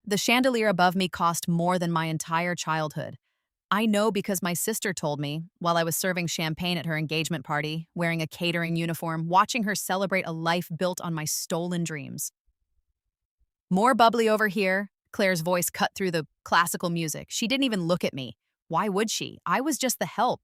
The chandelier above me cost more than my entire childhood. I know because my sister told me while I was serving champagne at her engagement party, wearing a catering uniform, watching her celebrate a life built on my stolen dreams. More bubbly over here, Claire's voice cut through the classical music. She didn't even look at me. Why would she? I was just the help.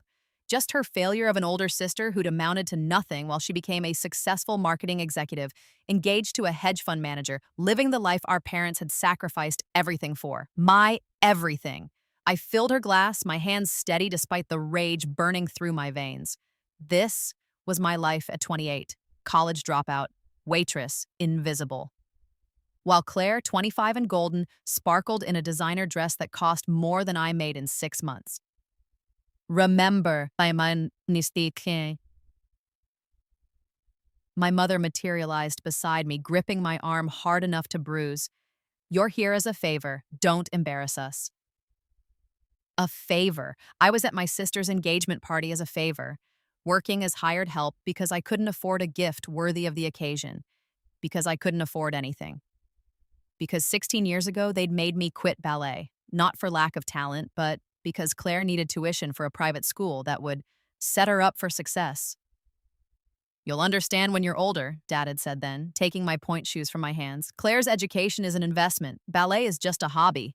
Just her failure of an older sister who'd amounted to nothing while she became a successful marketing executive, engaged to a hedge fund manager, living the life our parents had sacrificed everything for. My everything. I filled her glass, my hands steady despite the rage burning through my veins. This was my life at 28. College dropout, waitress, invisible. While Claire, 25 and golden, sparkled in a designer dress that cost more than I made in 6 months. Remember, my mother materialized beside me, gripping my arm hard enough to bruise. You're here as a favor. Don't embarrass us. A favor. I was at my sister's engagement party as a favor, working as hired help because I couldn't afford a gift worthy of the occasion, because I couldn't afford anything. Because 16 years ago, they'd made me quit ballet, not for lack of talent, but because Claire needed tuition for a private school that would set her up for success. You'll understand when you're older, Dad had said then, taking my point shoes from my hands. Claire's education is an investment. Ballet is just a hobby.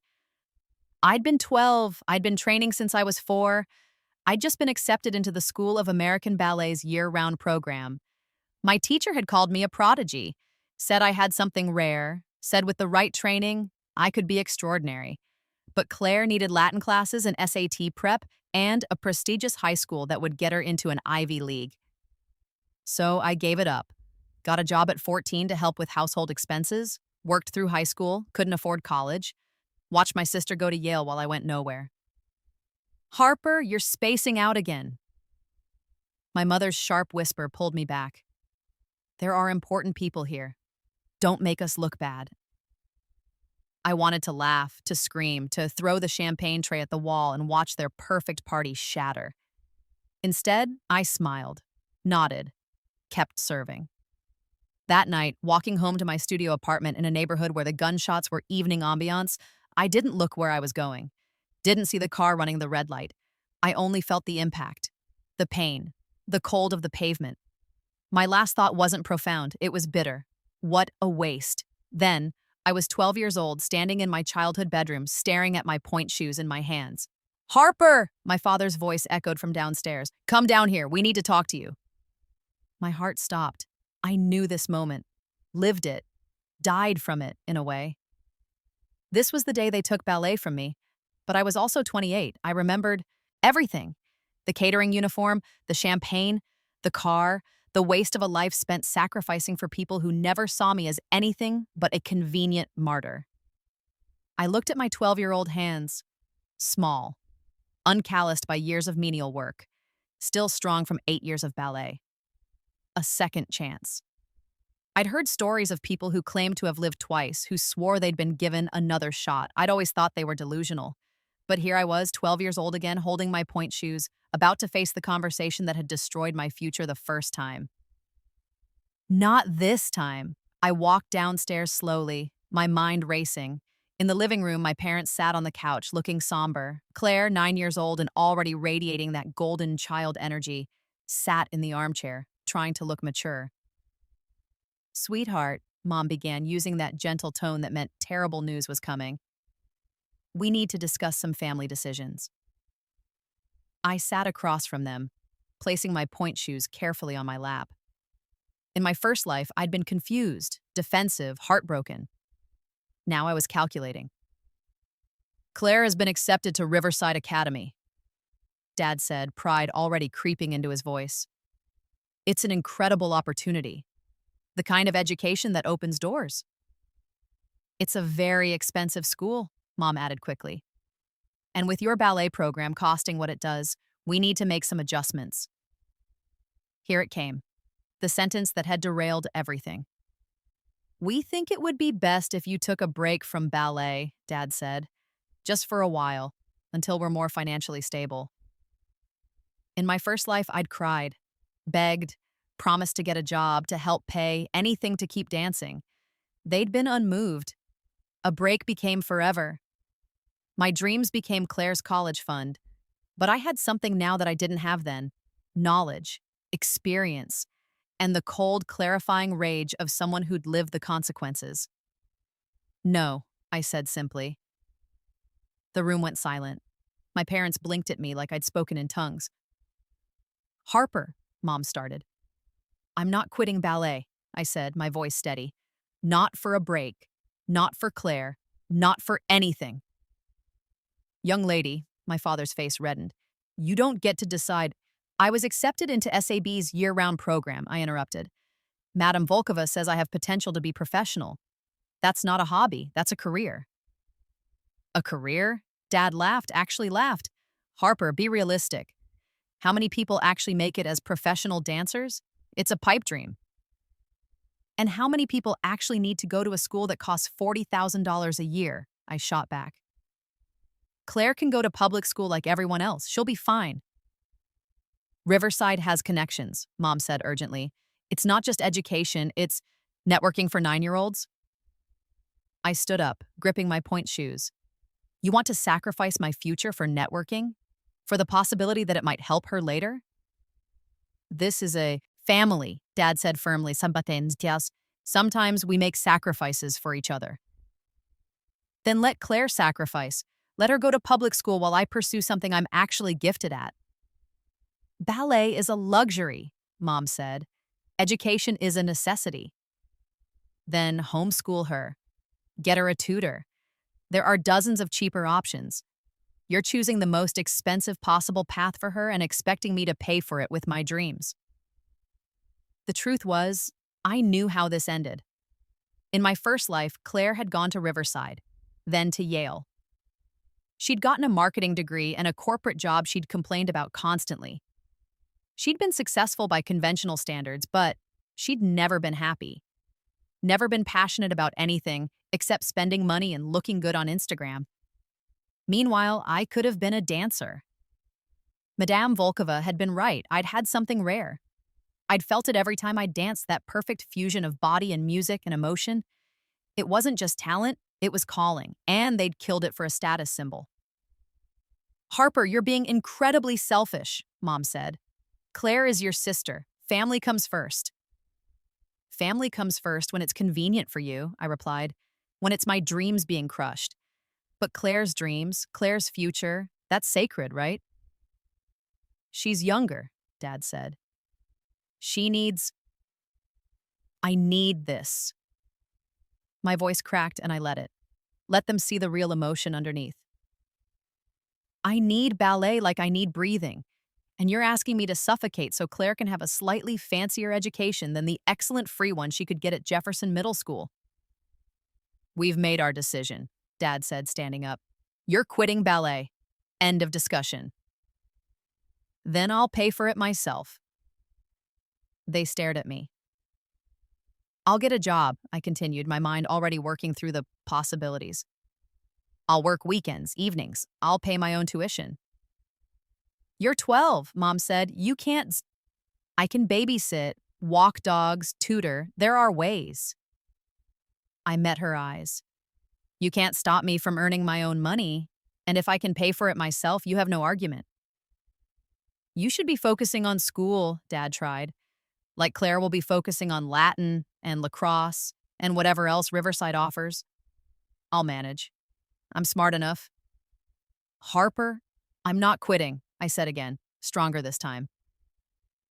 I'd been 12. I'd been training since I was 4. I'd just been accepted into the School of American Ballet's year-round program. My teacher had called me a prodigy, said I had something rare, said with the right training, I could be extraordinary. But Claire needed Latin classes and SAT prep and a prestigious high school that would get her into an Ivy League. So I gave it up. Got a job at 14 to help with household expenses, worked through high school, couldn't afford college, watched my sister go to Yale while I went nowhere. Harper, you're spacing out again. My mother's sharp whisper pulled me back. There are important people here. Don't make us look bad. I wanted to laugh, to scream, to throw the champagne tray at the wall and watch their perfect party shatter. Instead, I smiled, nodded, kept serving. That night, walking home to my studio apartment in a neighborhood where the gunshots were evening ambiance, I didn't look where I was going. Didn't see the car running the red light. I only felt the impact, the pain, the cold of the pavement. My last thought wasn't profound, it was bitter. What a waste. Then, I was 12 years old, standing in my childhood bedroom, staring at my point shoes in my hands. Harper! My father's voice echoed from downstairs. Come down here, we need to talk to you. My heart stopped. I knew this moment, lived it, died from it, in a way. This was the day they took ballet from me, but I was also 28. I remembered everything. The catering uniform, the champagne, the car, the waste of a life spent sacrificing for people who never saw me as anything but a convenient martyr. I looked at my 12-year-old hands, small, uncalloused by years of menial work, still strong from 8 years of ballet. A second chance. I'd heard stories of people who claimed to have lived twice, who swore they'd been given another shot. I'd always thought they were delusional. But here I was, 12 years old again, holding my point shoes, about to face the conversation that had destroyed my future the first time. Not this time. I walked downstairs slowly, my mind racing. In the living room, my parents sat on the couch, looking somber. Claire, 9 years old and already radiating that golden child energy, sat in the armchair, trying to look mature. Sweetheart, Mom began, using that gentle tone that meant terrible news was coming. We need to discuss some family decisions. I sat across from them, placing my point shoes carefully on my lap. In my first life, I'd been confused, defensive, heartbroken. Now I was calculating. Claire has been accepted to Riverside Academy, Dad said, pride already creeping into his voice. It's an incredible opportunity, the kind of education that opens doors. It's a very expensive school, Mom added quickly. And with your ballet program costing what it does, we need to make some adjustments. Here it came, the sentence that had derailed everything. We think it would be best if you took a break from ballet, Dad said, just for a while, until we're more financially stable. In my first life, I'd cried, begged, promised to get a job, to help pay, anything to keep dancing. They'd been unmoved. A break became forever. My dreams became Claire's college fund. But I had something now that I didn't have then: knowledge, experience, and the cold, clarifying rage of someone who'd lived the consequences. No, I said simply. The room went silent. My parents blinked at me like I'd spoken in tongues. Harper, Mom started. I'm not quitting ballet, I said, my voice steady. Not for a break. Not for Claire. Not for anything. Young lady, my father's face reddened. You don't get to decide. I was accepted into SAB's year-round program, I interrupted. Madame Volkova says I have potential to be professional. That's not a hobby, that's a career. A career? Dad laughed, actually laughed. Harper, be realistic. How many people actually make it as professional dancers? It's a pipe dream. And how many people actually need to go to a school that costs $40,000 a year? I shot back. Claire can go to public school like everyone else. She'll be fine. Riverside has connections, Mom said urgently. It's not just education, it's networking for 9-year-olds. I stood up, gripping my point shoes. You want to sacrifice my future for networking? For the possibility that it might help her later? This is a family, Dad said firmly. Sometimes we make sacrifices for each other. Then let Claire sacrifice. Let her go to public school while I pursue something I'm actually gifted at. Ballet is a luxury, Mom said. Education is a necessity. Then homeschool her. Get her a tutor. There are dozens of cheaper options. You're choosing the most expensive possible path for her and expecting me to pay for it with my dreams. The truth was, I knew how this ended. In my first life, Claire had gone to Riverside, then to Yale. She'd gotten a marketing degree and a corporate job she'd complained about constantly. She'd been successful by conventional standards, but she'd never been happy. Never been passionate about anything except spending money and looking good on Instagram. Meanwhile, I could have been a dancer. Madame Volkova had been right. I'd had something rare. I'd felt it every time I danced, that perfect fusion of body and music and emotion. It wasn't just talent, it was calling, and they'd killed it for a status symbol. Harper, you're being incredibly selfish, Mom said. Claire is your sister. Family comes first. Family comes first when it's convenient for you, I replied, when it's my dreams being crushed. But Claire's dreams, Claire's future, that's sacred, right? She's younger, Dad said. I need this. My voice cracked and I let it. Let them see the real emotion underneath. I need ballet like I need breathing. And you're asking me to suffocate so Claire can have a slightly fancier education than the excellent free one she could get at Jefferson Middle School. We've made our decision, Dad said, standing up. You're quitting ballet. End of discussion. Then I'll pay for it myself. They stared at me. I'll get a job, I continued, my mind already working through the possibilities. I'll work weekends, evenings. I'll pay my own tuition. You're 12, Mom said. You can't. I can babysit, walk dogs, tutor. There are ways. I met her eyes. You can't stop me from earning my own money, and if I can pay for it myself, you have no argument. You should be focusing on school, Dad tried. Like Claire will be focusing on Latin and lacrosse and whatever else Riverside offers. I'll manage. I'm smart enough. Harper, I'm not quitting, I said again, stronger this time.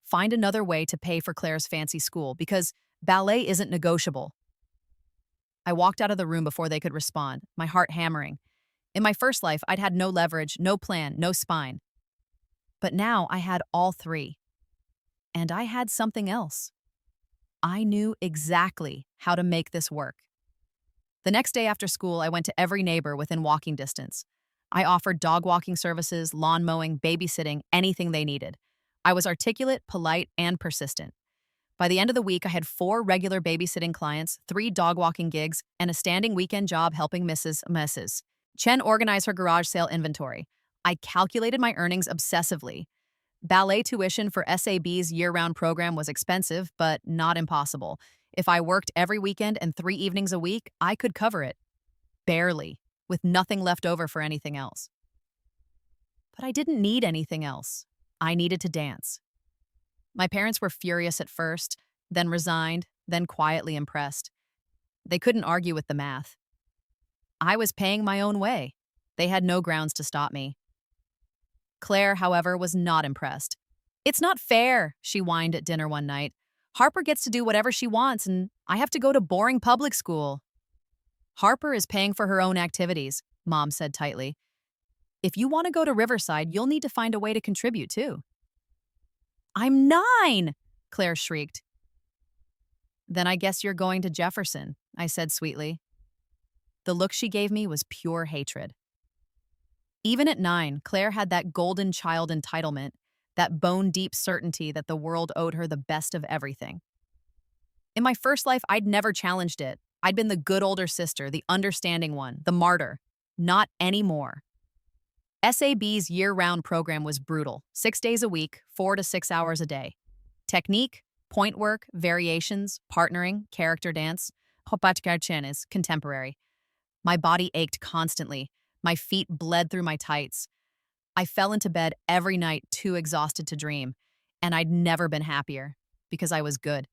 Find another way to pay for Claire's fancy school, because ballet isn't negotiable. I walked out of the room before they could respond, my heart hammering. In my first life, I'd had no leverage, no plan, no spine. But now I had all three. And I had something else. I knew exactly how to make this work. The next day after school, I went to every neighbor within walking distance. I offered dog walking services, lawn mowing, babysitting, anything they needed. I was articulate, polite, and persistent. By the end of the week, I had 4 regular babysitting clients, 3 dog walking gigs, and a standing weekend job helping Mrs. Chen organize her garage sale inventory. I calculated my earnings obsessively. Ballet tuition for SAB's year-round program was expensive, but not impossible. If I worked every weekend and 3 evenings a week, I could cover it. barely, with nothing left over for anything else. But I didn't need anything else. I needed to dance. My parents were furious at first, then resigned, then quietly impressed. They couldn't argue with the math. I was paying my own way. They had no grounds to stop me. Claire, however, was not impressed. "It's not fair," she whined at dinner one night. "Harper gets to do whatever she wants, and I have to go to boring public school." "Harper is paying for her own activities," Mom said tightly. "If you want to go to Riverside, you'll need to find a way to contribute, too." "I'm 9!" Claire shrieked. "Then I guess you're going to Jefferson," I said sweetly. The look she gave me was pure hatred. Even at 9, Claire had that golden child entitlement, that bone-deep certainty that the world owed her the best of everything. In my first life, I'd never challenged it. I'd been the good older sister, the understanding one, the martyr. Not anymore. SAB's year-round program was brutal, 6 days a week, 4 to 6 hours a day. Technique, point work, variations, partnering, character dance, is contemporary. My body ached constantly. My feet bled through my tights. I fell into bed every night too exhausted to dream, and I'd never been happier because I was good.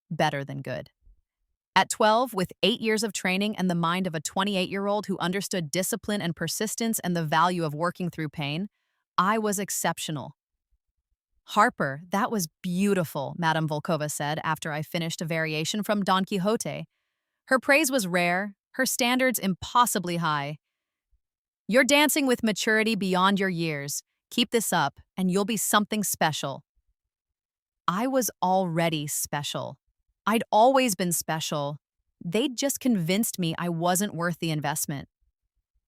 Better than good. At 12, with 8 years of training and the mind of a 28-year-old who understood discipline and persistence and the value of working through pain, I was exceptional. "Harper, that was beautiful," Madame Volkova said after I finished a variation from Don Quixote. Her praise was rare, her standards impossibly high. "You're dancing with maturity beyond your years. Keep this up, and you'll be something special." I was already special. I'd always been special. They'd just convinced me I wasn't worth the investment.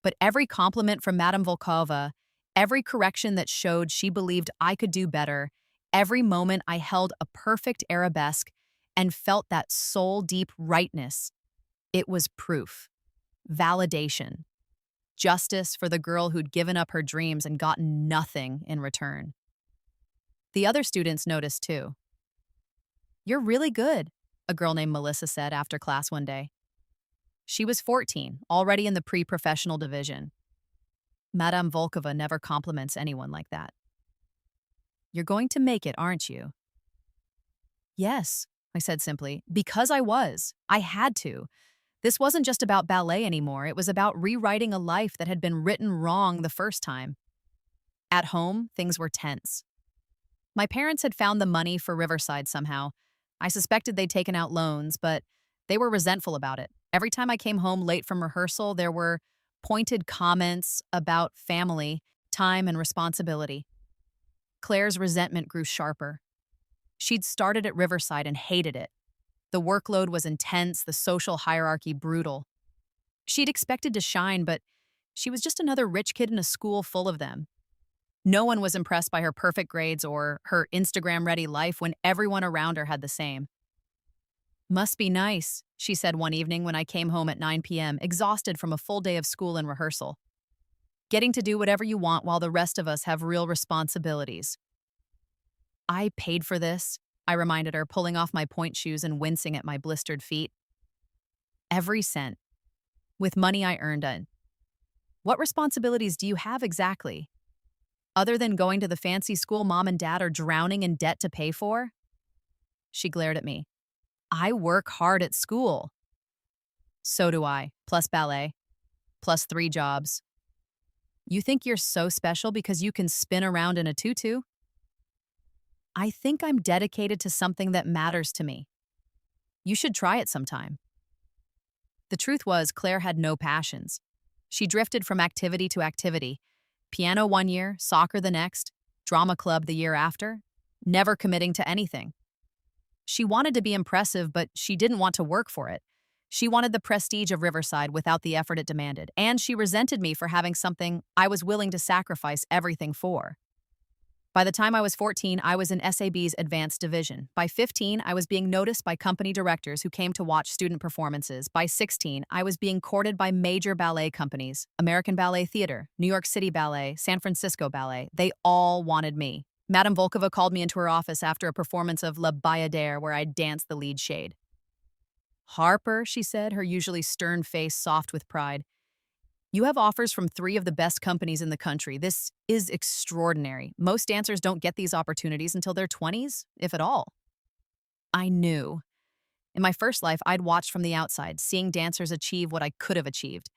But every compliment from Madame Volkova, every correction that showed she believed I could do better, every moment I held a perfect arabesque and felt that soul-deep rightness, it was proof. Validation. Justice for the girl who'd given up her dreams and gotten nothing in return. The other students noticed too. "You're really good," a girl named Melissa said after class one day. She was 14, already in the pre-professional division. Madame Volkova never compliments anyone like that. "You're going to make it, aren't you?" "Yes," I said simply, because I was. I had to. This wasn't just about ballet anymore. It was about rewriting a life that had been written wrong the first time. At home, things were tense. My parents had found the money for Riverside somehow. I suspected they'd taken out loans, but they were resentful about it. Every time I came home late from rehearsal, there were pointed comments about family, time, and responsibility. Claire's resentment grew sharper. She'd started at Riverside and hated it. The workload was intense, the social hierarchy brutal. She'd expected to shine, but she was just another rich kid in a school full of them. No one was impressed by her perfect grades or her Instagram-ready life when everyone around her had the same. "Must be nice," she said one evening when I came home at 9 p.m., exhausted from a full day of school and rehearsal. "Getting to do whatever you want while the rest of us have real responsibilities." "I paid for this," I reminded her, pulling off my point shoes and wincing at my blistered feet. "Every cent. With money I earned it." "What responsibilities do you have exactly? Other than going to the fancy school Mom and Dad are drowning in debt to pay for?" She glared at me. "I work hard at school." "So do I, plus ballet, plus 3 jobs. You think you're so special because you can spin around in a tutu?" "I think I'm dedicated to something that matters to me. You should try it sometime." The truth was, Claire had no passions. She drifted from activity to activity. Piano one year, soccer the next, drama club the year after, never committing to anything. She wanted to be impressive, but she didn't want to work for it. She wanted the prestige of Riverside without the effort it demanded, and she resented me for having something I was willing to sacrifice everything for. By the time I was 14, I was in SAB's advanced division. By 15, I was being noticed by company directors who came to watch student performances. By 16, I was being courted by major ballet companies, American Ballet Theater, New York City Ballet, San Francisco Ballet. They all wanted me. Madame Volkova called me into her office after a performance of La Bayadere where I danced the lead shade. "Harper," she said, her usually stern face soft with pride, You have offers from three of the best companies in the country. This is extraordinary. Most dancers don't get these opportunities until their 20s, if at all. I knew. In my first life, I'd watched from the outside, seeing dancers achieve what I could have achieved.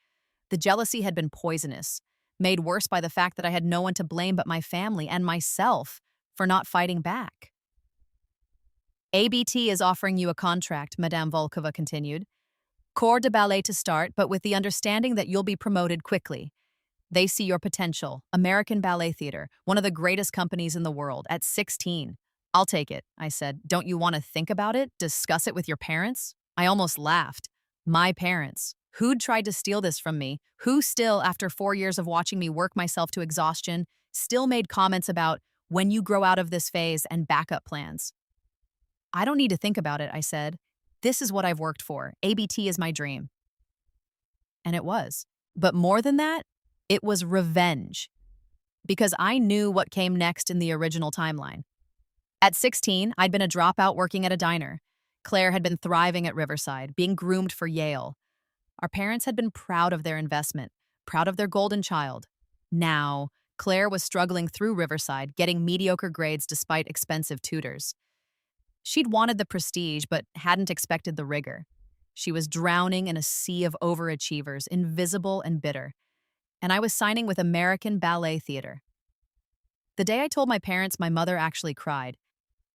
The jealousy had been poisonous, made worse by the fact that I had no one to blame but my family and myself for not fighting back. ABT is offering you a contract, Madame Volkova continued. Corps de Ballet to start, but with the understanding that you'll be promoted quickly. They see your potential. American Ballet Theater, one of the greatest companies in the world, at 16. I'll take it, I said. Don't you want to think about it? Discuss it with your parents? I almost laughed. My parents. Who'd tried to steal this from me? Who still, after 4 years of watching me work myself to exhaustion, still made comments about when you grow out of this phase and backup plans? I don't need to think about it, I said. This is what I've worked for. ABT is my dream. And it was. But more than that, it was revenge. Because I knew what came next in the original timeline. At 16, I'd been a dropout working at a diner. Claire had been thriving at Riverside, being groomed for Yale. Our parents had been proud of their investment, proud of their golden child. Now, Claire was struggling through Riverside, getting mediocre grades despite expensive tutors. She'd wanted the prestige, but hadn't expected the rigor. She was drowning in a sea of overachievers, invisible and bitter. And I was signing with American Ballet Theater. The day I told my parents, my mother actually cried.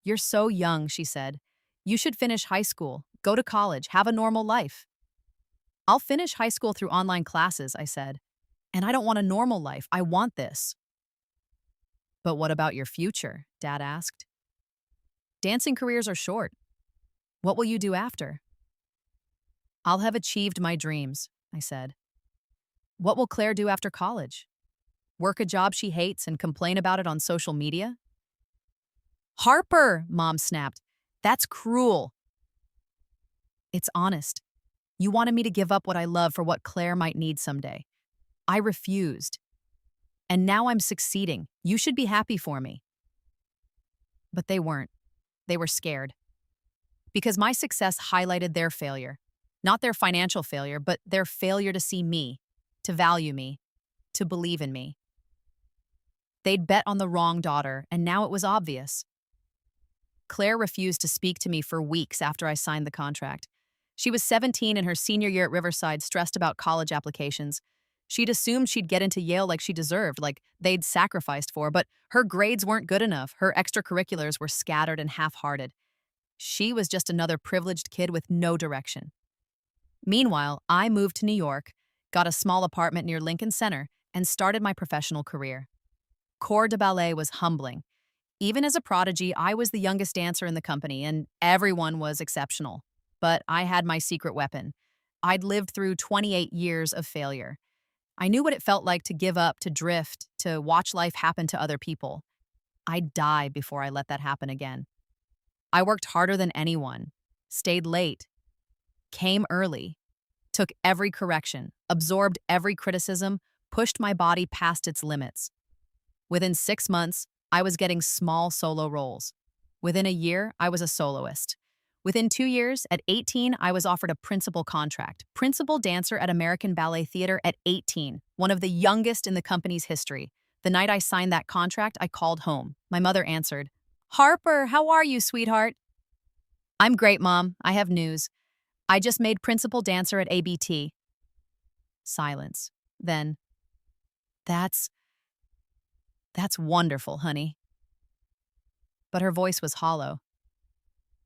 "You're so young," she said. "You should finish high school, go to college, have a normal life." "I'll finish high school through online classes," I said. "And I don't want a normal life. I want this." "But what about your future?" Dad asked. "Dancing careers are short. What will you do after?" "I'll have achieved my dreams," I said. "What will Claire do after college? Work a job she hates and complain about it on social media?" "Harper," Mom snapped. "That's cruel." "It's honest. You wanted me to give up what I love for what Claire might need someday. I refused. And now I'm succeeding. You should be happy for me." But they weren't. They were scared. Because my success highlighted their failure. Not their financial failure, but their failure to see me, to value me, to believe in me. They'd bet on the wrong daughter, and now it was obvious. Claire refused to speak to me for weeks after I signed the contract. She was 17 in her senior year at Riverside, stressed about college applications. She'd assumed she'd get into Yale like she deserved, like they'd sacrificed for, but her grades weren't good enough. Her extracurriculars were scattered and half-hearted. She was just another privileged kid with no direction. Meanwhile, I moved to New York, got a small apartment near Lincoln Center, and started my professional career. Corps de Ballet was humbling. Even as a prodigy, I was the youngest dancer in the company, and everyone was exceptional. But I had my secret weapon. I'd lived through 28 years of failure. I knew what it felt like to give up, to drift, to watch life happen to other people. I'd die before I let that happen again. I worked harder than anyone, stayed late, came early, took every correction, absorbed every criticism, pushed my body past its limits. Within 6 months, I was getting small solo roles. Within a year, I was a soloist. Within 2 years, at 18, I was offered a principal contract, principal dancer at American Ballet Theater at 18, one of the youngest in the company's history. The night I signed that contract, I called home. My mother answered, "Harper, how are you, sweetheart?" "I'm great, Mom. I have news. I just made principal dancer at ABT." Silence. Then, That's wonderful, honey." But her voice was hollow.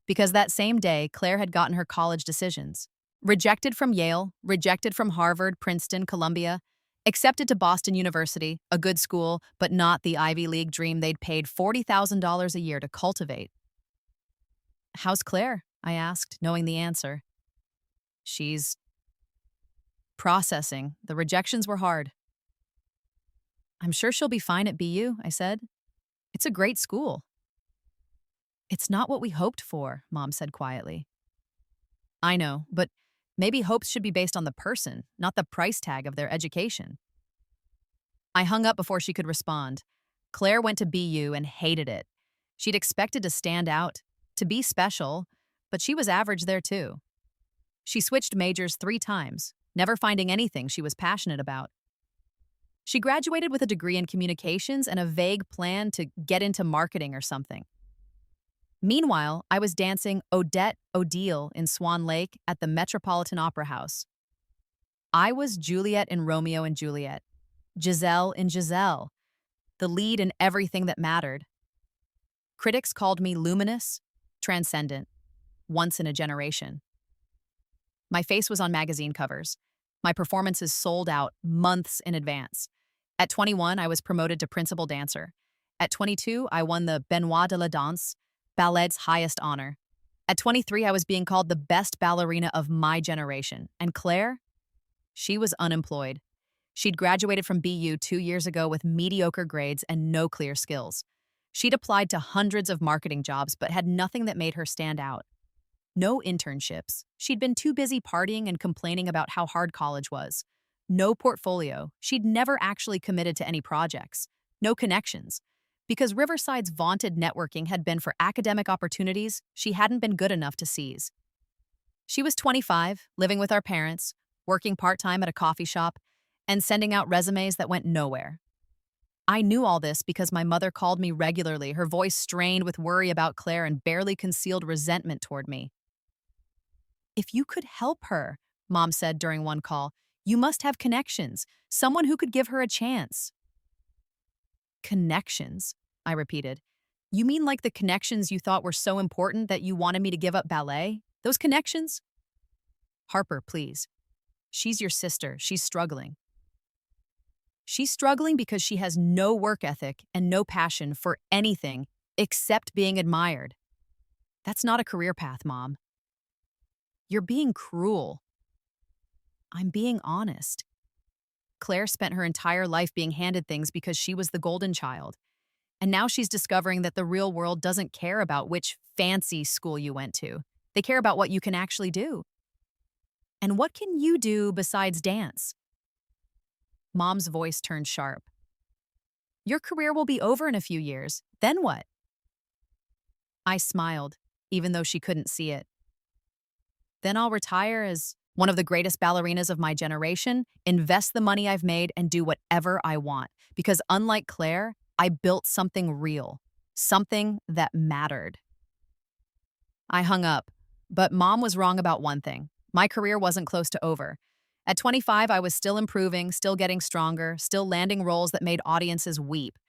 Because that same day, Claire had gotten her college decisions. Rejected from Yale, rejected from Harvard, Princeton, Columbia, accepted to Boston University, a good school, but not the Ivy League dream they'd paid $40,000 a year to cultivate. "How's Claire?" I asked, knowing the answer. "She's processing. The rejections were hard." "I'm sure she'll be fine at BU," I said. "It's a great school." "It's not what we hoped for," Mom said quietly. "I know, but maybe hopes should be based on the person, not the price tag of their education." I hung up before she could respond. Claire went to BU and hated it. She'd expected to stand out, to be special, but she was average there too. She switched majors 3 times, never finding anything she was passionate about. She graduated with a degree in communications and a vague plan to get into marketing or something. Meanwhile, I was dancing Odette Odile in Swan Lake at the Metropolitan Opera House. I was Juliet in Romeo and Juliet, Giselle in Giselle, the lead in everything that mattered. Critics called me luminous, transcendent, once in a generation. My face was on magazine covers. My performances sold out months in advance. At 21, I was promoted to principal dancer. At 22, I won the Benoit de la Danse, Ballet's highest honor. At 23, I was being called the best ballerina of my generation. And Claire? She was unemployed. She'd graduated from BU 2 years ago with mediocre grades and no clear skills. She'd applied to hundreds of marketing jobs but had nothing that made her stand out. No internships. She'd been too busy partying and complaining about how hard college was. No portfolio. She'd never actually committed to any projects. No connections. Because Riverside's vaunted networking had been for academic opportunities she hadn't been good enough to seize. She was 25, living with our parents, working part-time at a coffee shop, and sending out resumes that went nowhere. I knew all this because my mother called me regularly, her voice strained with worry about Claire and barely concealed resentment toward me. "If you could help her," Mom said during one call, "you must have connections, someone who could give her a chance." Connections, I repeated. "You mean like the connections you thought were so important that you wanted me to give up ballet? Those connections?" "Harper, please. She's your sister. She's struggling. She's struggling because she has no work ethic and no passion for anything except being admired. That's not a career path, Mom. You're being cruel." "I'm being honest. Claire spent her entire life being handed things because she was the golden child. And now she's discovering that the real world doesn't care about which fancy school you went to. They care about what you can actually do. And what can you do besides dance?" Mom's voice turned sharp. "Your career will be over in a few years. Then what?" I smiled, even though she couldn't see it. "Then I'll retire as one of the greatest ballerinas of my generation, invest the money I've made, and do whatever I want. Because unlike Claire, I built something real, something that mattered." I hung up, but Mom was wrong about one thing. My career wasn't close to over. At 25, I was still improving, still getting stronger, still landing roles that made audiences weep.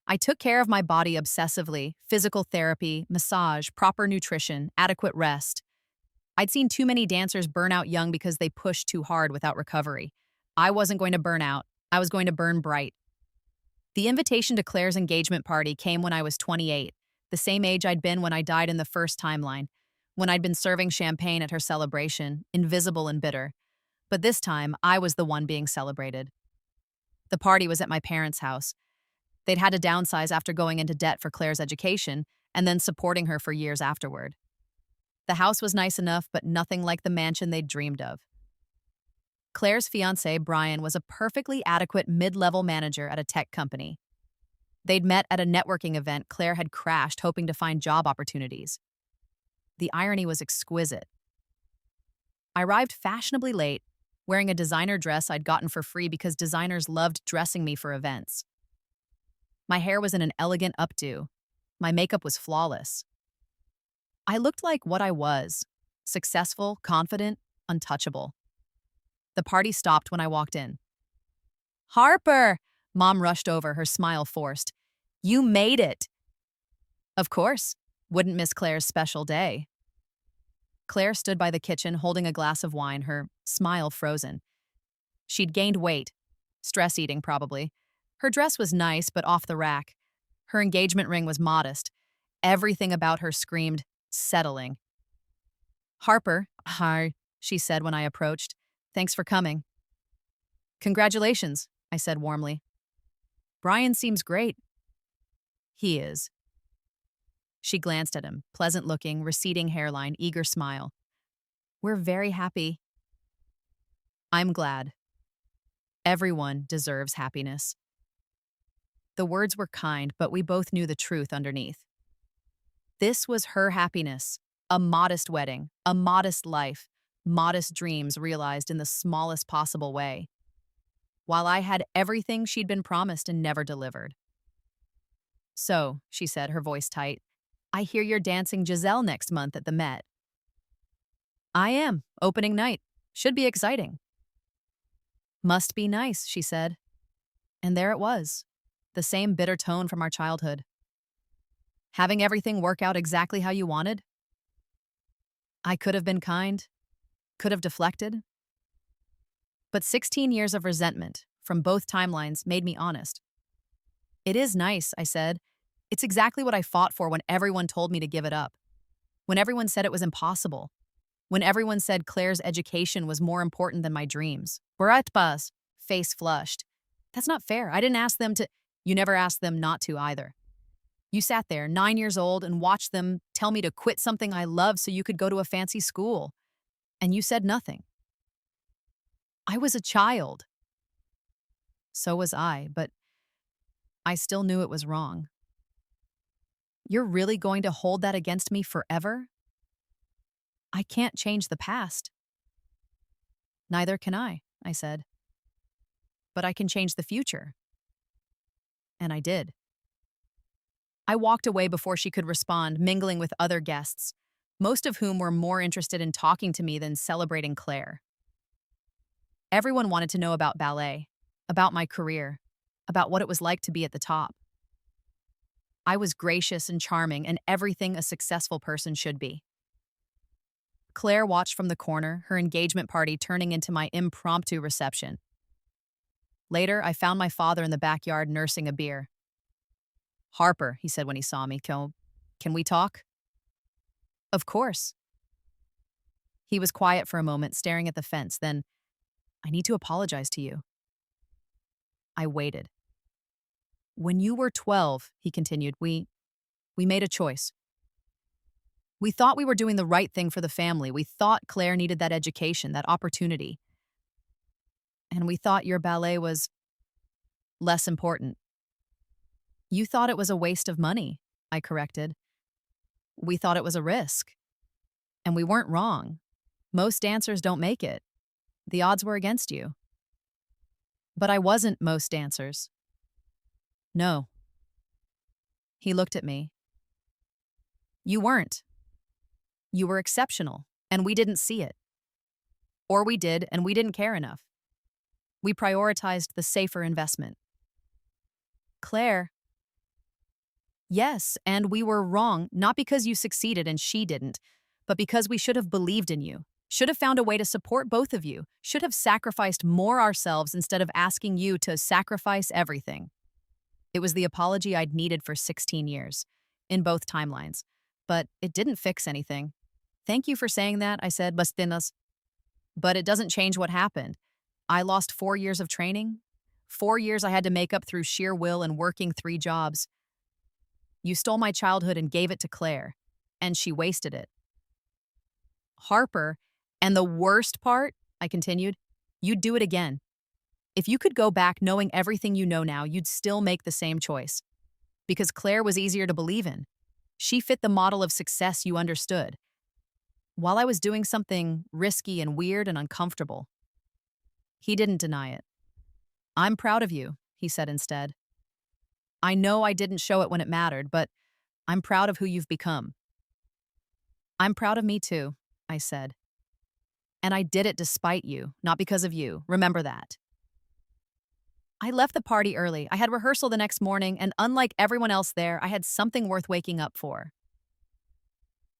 I took care of my body obsessively: physical therapy, massage, proper nutrition, adequate rest. I'd seen too many dancers burn out young because they pushed too hard without recovery. I wasn't going to burn out. I was going to burn bright. The invitation to Claire's engagement party came when I was 28, the same age I'd been when I died in the first timeline, when I'd been serving champagne at her celebration, invisible and bitter. But this time, I was the one being celebrated. The party was at my parents' house. They'd had to downsize after going into debt for Claire's education and then supporting her for years afterward. The house was nice enough, but nothing like the mansion they'd dreamed of. Claire's fiancé, Brian, was a perfectly adequate mid-level manager at a tech company. They'd met at a networking event Claire had crashed hoping to find job opportunities. The irony was exquisite. I arrived fashionably late, wearing a designer dress I'd gotten for free because designers loved dressing me for events. My hair was in an elegant updo. My makeup was flawless. I looked like what I was: successful, confident, untouchable. The party stopped when I walked in. "Harper!" Mom rushed over, her smile forced. "You made it!" Of course. Wouldn't miss Claire's special day. Claire stood by the kitchen holding a glass of wine, her smile frozen. She'd gained weight. Stress eating, probably. Her dress was nice, but off the rack. Her engagement ring was modest. Everything about her screamed, settling. "Harper," "Hi," she said when I approached. "Thanks for coming." "Congratulations," I said warmly. "Brian seems great." "He is." She glanced at him, pleasant-looking, receding hairline, eager smile. "We're very happy." "I'm glad. Everyone deserves happiness." The words were kind, but we both knew the truth underneath. This was her happiness: a modest wedding, a modest life, modest dreams realized in the smallest possible way. while I had everything she'd been promised and never delivered. So, she said, her voice tight, I hear you're dancing Giselle next month at the Met. I am, opening night. Should be exciting. Must be nice, she said. And there it was, the same bitter tone from our childhood. Having everything work out exactly how you wanted? I could have been kind, could have deflected. But 16 years of resentment from both timelines made me honest. It is nice, I said. It's exactly what I fought for when everyone told me to give it up. When everyone said it was impossible. When everyone said Claire's education was more important than my dreams. Baratbas, face flushed. That's not fair. I didn't ask them to. You never asked them not to either. You sat there, 9 years old, and watched them tell me to quit something I loved so you could go to a fancy school. And you said nothing. I was a child. So was I, but I still knew it was wrong. You're really going to hold that against me forever? I can't change the past. Neither can I said. But I can change the future. And I did. I walked away before she could respond, mingling with other guests, most of whom were more interested in talking to me than celebrating Claire. Everyone wanted to know about ballet, about my career, about what it was like to be at the top. I was gracious and charming and everything a successful person should be. Claire watched from the corner, her engagement party turning into my impromptu reception. Later, I found my father in the backyard nursing a beer. Harper, he said when he saw me, can we talk? Of course. He was quiet for a moment, staring at the fence. Then, I need to apologize to you. I waited. When you were 12, he continued, we made a choice. We thought we were doing the right thing for the family. We thought Claire needed that education, that opportunity. And we thought your ballet was less important. You thought it was a waste of money, I corrected. We thought it was a risk. And we weren't wrong. Most dancers don't make it. The odds were against you. But I wasn't most dancers. No. He looked at me. You weren't. You were exceptional, and we didn't see it. Or we did, and we didn't care enough. We prioritized the safer investment. Claire. Yes, and we were wrong, not because you succeeded and she didn't, but because we should have believed in you, should have found a way to support both of you, should have sacrificed more ourselves instead of asking you to sacrifice everything. It was the apology I'd needed for 16 years, in both timelines, but it didn't fix anything. Thank you for saying that, I said, Bastinas. But it doesn't change what happened. I lost 4 years of training. 4 years I had to make up through sheer will and working 3 jobs. You stole my childhood and gave it to Claire, and she wasted it. Harper, and the worst part, I continued, you'd do it again. If you could go back knowing everything you know now, you'd still make the same choice. Because Claire was easier to believe in. She fit the model of success you understood. While I was doing something risky and weird and uncomfortable. He didn't deny it. I'm proud of you, he said instead. I know I didn't show it when it mattered, but I'm proud of who you've become. I'm proud of me too, I said. And I did it despite you, not because of you. Remember that. I left the party early. I had rehearsal the next morning, and unlike everyone else there, I had something worth waking up for.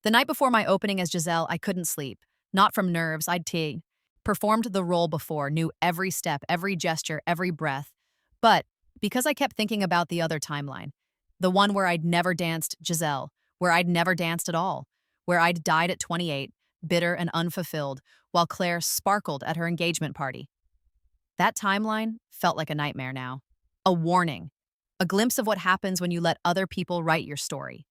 The night before my opening as Giselle, I couldn't sleep. Not from nerves, performed the role before, knew every step, every gesture, every breath. But because I kept thinking about the other timeline, the one where I'd never danced Giselle, where I'd never danced at all, where I'd died at 28, bitter and unfulfilled, while Claire sparkled at her engagement party. That timeline felt like a nightmare now. A warning. A glimpse of what happens when you let other people write your story.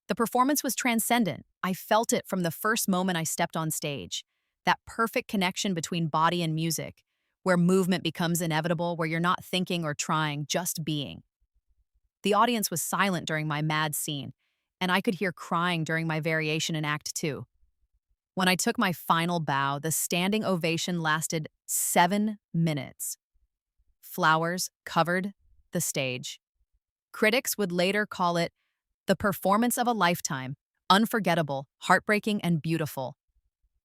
The performance was transcendent. I felt it from the first moment I stepped on stage. That perfect connection between body and music, where movement becomes inevitable, where you're not thinking or trying, just being. The audience was silent during my mad scene, and I could hear crying during my variation in Act 2. When I took my final bow, the standing ovation lasted 7 minutes. flowers covered the stage. Critics would later call it the performance of a lifetime, unforgettable, heartbreaking, and beautiful.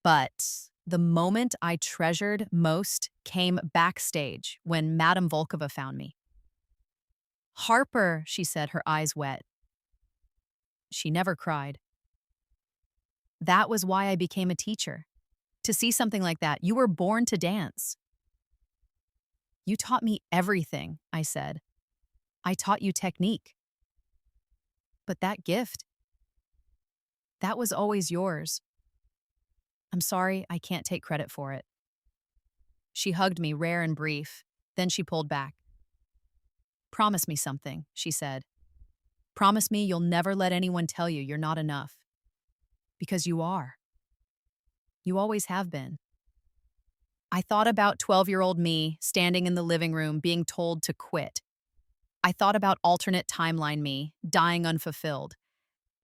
But the moment I treasured most came backstage when Madame Volkova found me. "Harper," she said, her eyes wet. She never cried. "That was why I became a teacher. To see something like that, you were born to dance." "You taught me everything," I said. "I taught you technique. But that gift, that was always yours. I'm sorry, I can't take credit for it." She hugged me, rare and brief. Then she pulled back. "Promise me something," she said. "Promise me you'll never let anyone tell you you're not enough. Because you are. You always have been." I thought about 12-year-old me standing in the living room being told to quit. I thought about alternate timeline me, dying unfulfilled.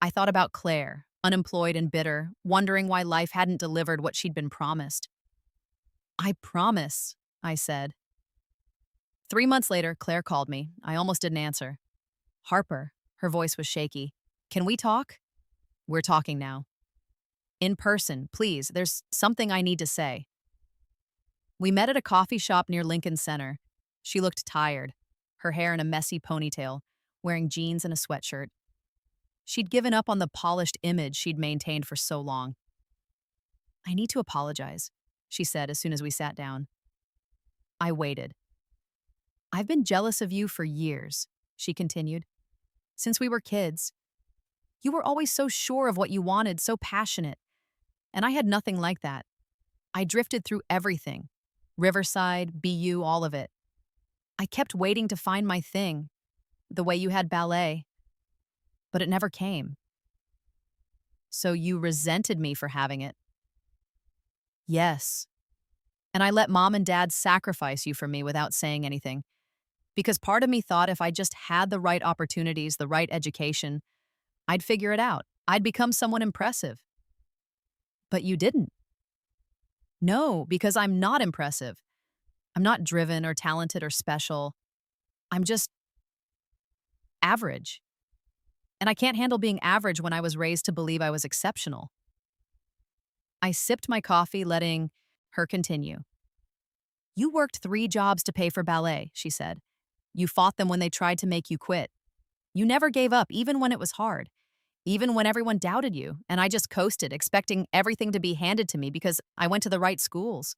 I thought about Claire, unemployed and bitter, wondering why life hadn't delivered what she'd been promised. "I promise," I said. 3 months later, Claire called me. I almost didn't answer. "Harper," her voice was shaky. "Can we talk?" "We're talking now." "In person, please. There's something I need to say." We met at a coffee shop near Lincoln Center. She looked tired, her hair in a messy ponytail, wearing jeans and a sweatshirt. She'd given up on the polished image she'd maintained for so long. "I need to apologize," she said as soon as we sat down. I waited. "I've been jealous of you for years," she continued. "Since we were kids. You were always so sure of what you wanted, so passionate. And I had nothing like that. I drifted through everything. Riverside, BU, all of it. I kept waiting to find my thing, the way you had ballet. But it never came. So you resented me for having it." "Yes. And I let Mom and Dad sacrifice you for me without saying anything. Because part of me thought if I just had the right opportunities, the right education, I'd figure it out. I'd become someone impressive. But you didn't." "No, because I'm not impressive. I'm not driven or talented or special. I'm just average. And I can't handle being average when I was raised to believe I was exceptional." I sipped my coffee, letting her continue. "You worked 3 jobs to pay for ballet," she said. "You fought them when they tried to make you quit. You never gave up, even when it was hard. Even when everyone doubted you, and I just coasted, expecting everything to be handed to me because I went to the right schools.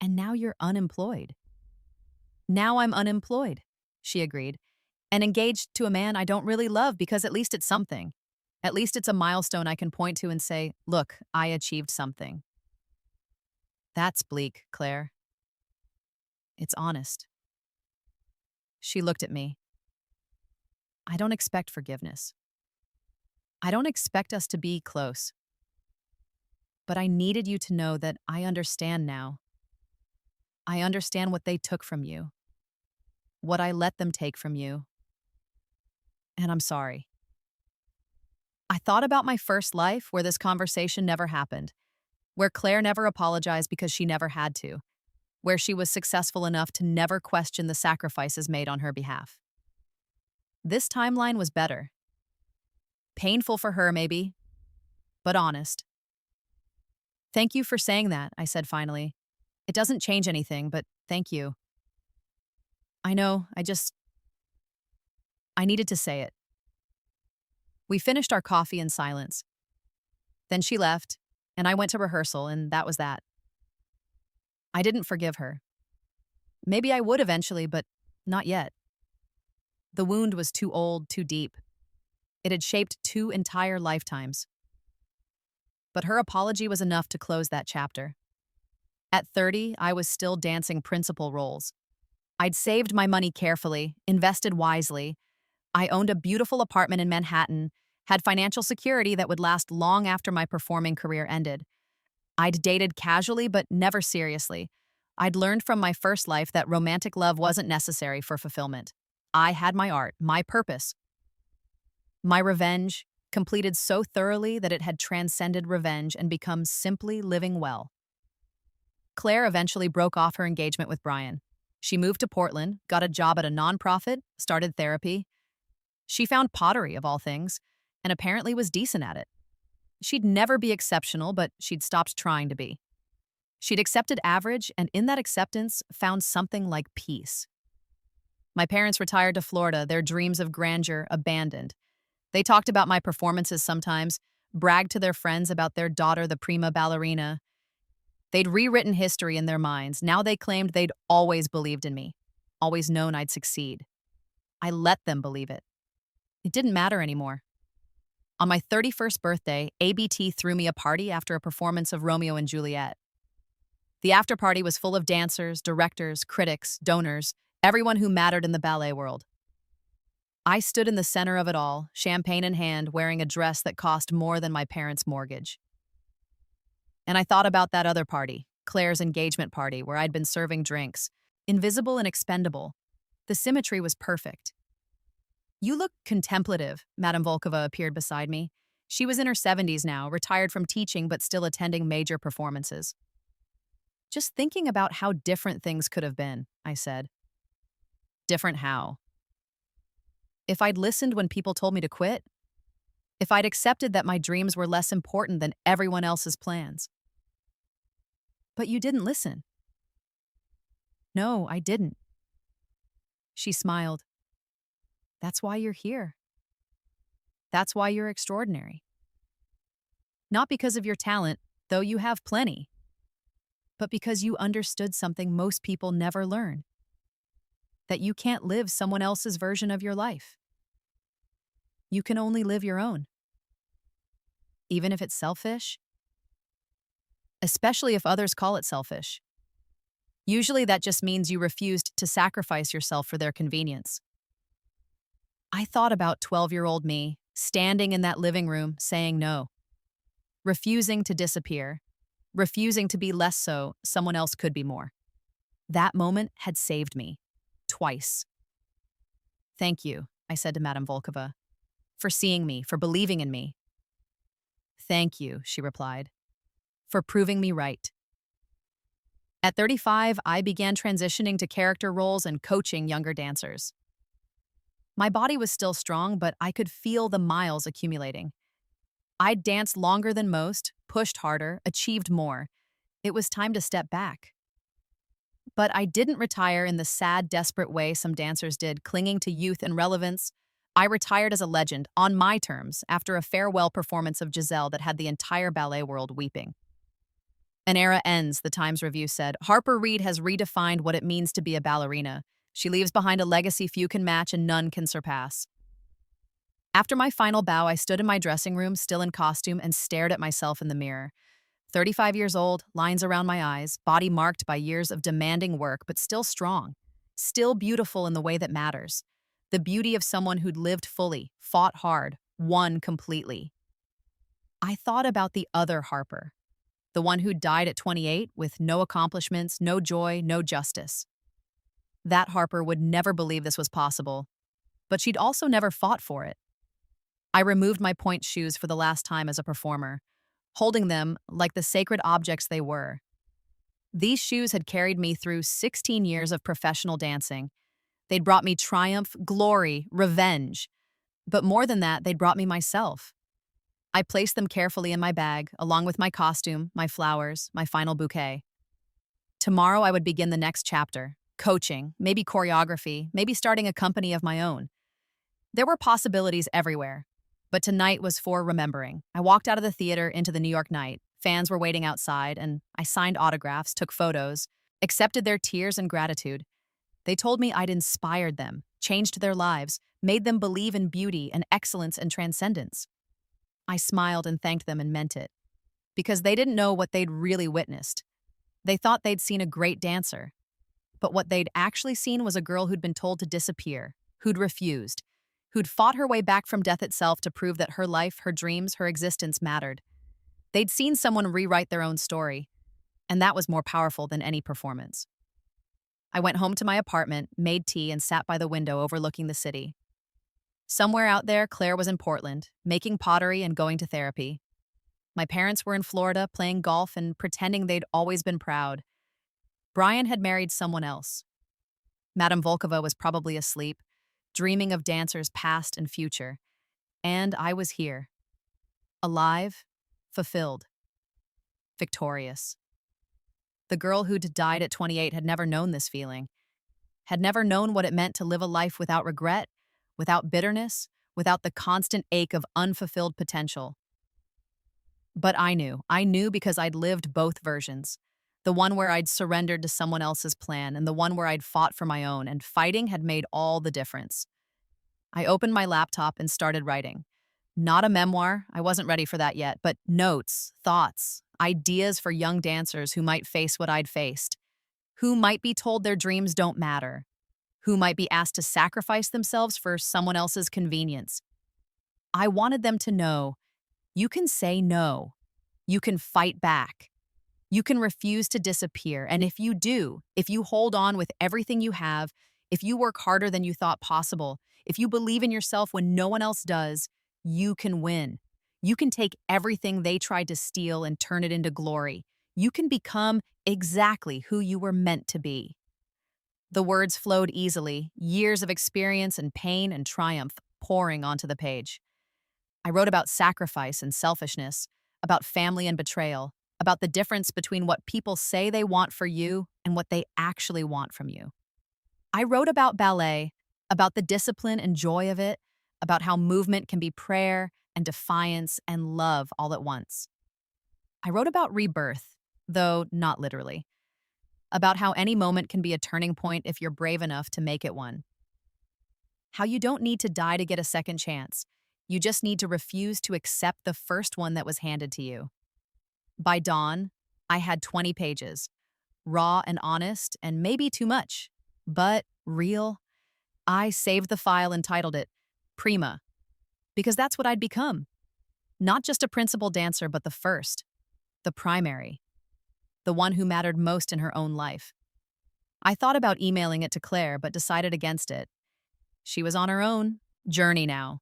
And now you're unemployed." "Now I'm unemployed," she agreed, "and engaged to a man I don't really love because at least it's something. At least it's a milestone I can point to and say, look, I achieved something." "That's bleak, Claire." "It's honest." She looked at me. "I don't expect forgiveness. I don't expect us to be close. But I needed you to know that I understand now. I understand what they took from you, what I let them take from you. And I'm sorry." I thought about my first life where this conversation never happened, where Claire never apologized because she never had to, where she was successful enough to never question the sacrifices made on her behalf. This timeline was better. Painful for her, maybe, but honest. "Thank you for saying that," I said finally. "It doesn't change anything, but thank you." "I know, I needed to say it." We finished our coffee in silence. Then she left, and I went to rehearsal, and that was that. I didn't forgive her. Maybe I would eventually, but not yet. The wound was too old, too deep. It had shaped 2 entire lifetimes. But her apology was enough to close that chapter. At 30, I was still dancing principal roles. I'd saved my money carefully, invested wisely. I owned a beautiful apartment in Manhattan, had financial security that would last long after my performing career ended. I'd dated casually, but never seriously. I'd learned from my first life that romantic love wasn't necessary for fulfillment. I had my art, my purpose. My revenge, completed so thoroughly that it had transcended revenge and become simply living well. Claire eventually broke off her engagement with Brian. She moved to Portland, got a job at a nonprofit, started therapy. She found pottery, of all things, and apparently was decent at it. She'd never be exceptional, but she'd stopped trying to be. She'd accepted average, and in that acceptance, found something like peace. My parents retired to Florida, their dreams of grandeur abandoned. They talked about my performances sometimes, bragged to their friends about their daughter, the Prima ballerina. They'd rewritten history in their minds. Now they claimed they'd always believed in me, always known I'd succeed. I let them believe it. It didn't matter anymore. On my 31st birthday, ABT threw me a party after a performance of Romeo and Juliet. The after party was full of dancers, directors, critics, donors, everyone who mattered in the ballet world. I stood in the center of it all, champagne in hand, wearing a dress that cost more than my parents' mortgage. And I thought about that other party, Claire's engagement party, where I'd been serving drinks. Invisible and expendable. The symmetry was perfect. "You look contemplative," Madame Volkova appeared beside me. She was in her 70s now, retired from teaching but still attending major performances. "Just thinking about how different things could have been," I said. "Different how?" "If I'd listened when people told me to quit. If I'd accepted that my dreams were less important than everyone else's plans." "But you didn't listen." "No, I didn't." She smiled. "That's why you're here. That's why you're extraordinary. Not because of your talent, though you have plenty, but because you understood something most people never learn. That you can't live someone else's version of your life. You can only live your own. Even if it's selfish. Especially if others call it selfish. Usually that just means you refused to sacrifice yourself for their convenience." I thought about 12-year-old me, standing in that living room, saying no. Refusing to disappear. Refusing to be less so someone else could be more. That moment had saved me. Twice. "Thank you," I said to Madame Volkova, "for seeing me, for believing in me." "Thank you," she replied, "for proving me right." At 35, I began transitioning to character roles and coaching younger dancers. My body was still strong, but I could feel the miles accumulating. I'd danced longer than most, pushed harder, achieved more. It was time to step back. But I didn't retire in the sad, desperate way some dancers did, clinging to youth and relevance. I retired as a legend, on my terms, after a farewell performance of Giselle that had the entire ballet world weeping. "An era ends," the Times Review said. "Harper Reed has redefined what it means to be a ballerina. She leaves behind a legacy few can match and none can surpass." After my final bow, I stood in my dressing room, still in costume, and stared at myself in the mirror. 35 years old, lines around my eyes, body marked by years of demanding work, but still strong. Still beautiful in the way that matters. The beauty of someone who'd lived fully, fought hard, won completely. I thought about the other Harper. The one who died at 28 with no accomplishments, no joy, no justice. That Harper would never believe this was possible, but she'd also never fought for it. I removed my pointe shoes for the last time as a performer, holding them like the sacred objects they were. These shoes had carried me through 16 years of professional dancing. They'd brought me triumph, glory, revenge. But more than that, they'd brought me myself. I placed them carefully in my bag, along with my costume, my flowers, my final bouquet. Tomorrow I would begin the next chapter. Coaching, maybe choreography, maybe starting a company of my own. There were possibilities everywhere, but tonight was for remembering. I walked out of the theater into the New York night. Fans were waiting outside, and I signed autographs, took photos, accepted their tears and gratitude. They told me I'd inspired them, changed their lives, made them believe in beauty and excellence and transcendence. I smiled and thanked them and meant it, because they didn't know what they'd really witnessed. They thought they'd seen a great dancer. But what they'd actually seen was a girl who'd been told to disappear, who'd refused, who'd fought her way back from death itself to prove that her life, her dreams, her existence mattered. They'd seen someone rewrite their own story, and that was more powerful than any performance. I went home to my apartment, made tea, and sat by the window overlooking the city. Somewhere out there, Claire was in Portland, making pottery and going to therapy. My parents were in Florida, playing golf and pretending they'd always been proud. Brian had married someone else. Madame Volkova was probably asleep, dreaming of dancers past and future. And I was here, alive, fulfilled, victorious. The girl who'd died at 28 had never known this feeling, had never known what it meant to live a life without regret, without bitterness, without the constant ache of unfulfilled potential. But I knew because I'd lived both versions. The one where I'd surrendered to someone else's plan, and the one where I'd fought for my own, and fighting had made all the difference. I opened my laptop and started writing. Not a memoir, I wasn't ready for that yet, but notes, thoughts, ideas for young dancers who might face what I'd faced, who might be told their dreams don't matter, who might be asked to sacrifice themselves for someone else's convenience. I wanted them to know, you can say no, you can fight back, you can refuse to disappear, and if you do, if you hold on with everything you have, if you work harder than you thought possible, if you believe in yourself when no one else does, you can win. You can take everything they tried to steal and turn it into glory. You can become exactly who you were meant to be. The words flowed easily, years of experience and pain and triumph pouring onto the page. I wrote about sacrifice and selfishness, about family and betrayal, about the difference between what people say they want for you and what they actually want from you. I wrote about ballet, about the discipline and joy of it, about how movement can be prayer and defiance and love all at once. I wrote about rebirth, though not literally, about how any moment can be a turning point if you're brave enough to make it one. How you don't need to die to get a second chance. You just need to refuse to accept the first one that was handed to you. By dawn, I had 20 pages, raw and honest and maybe too much, but real. I saved the file and titled it Prima, because that's what I'd become. Not just a principal dancer, but the first, the primary, the one who mattered most in her own life. I thought about emailing it to Claire, but decided against it. She was on her own journey now.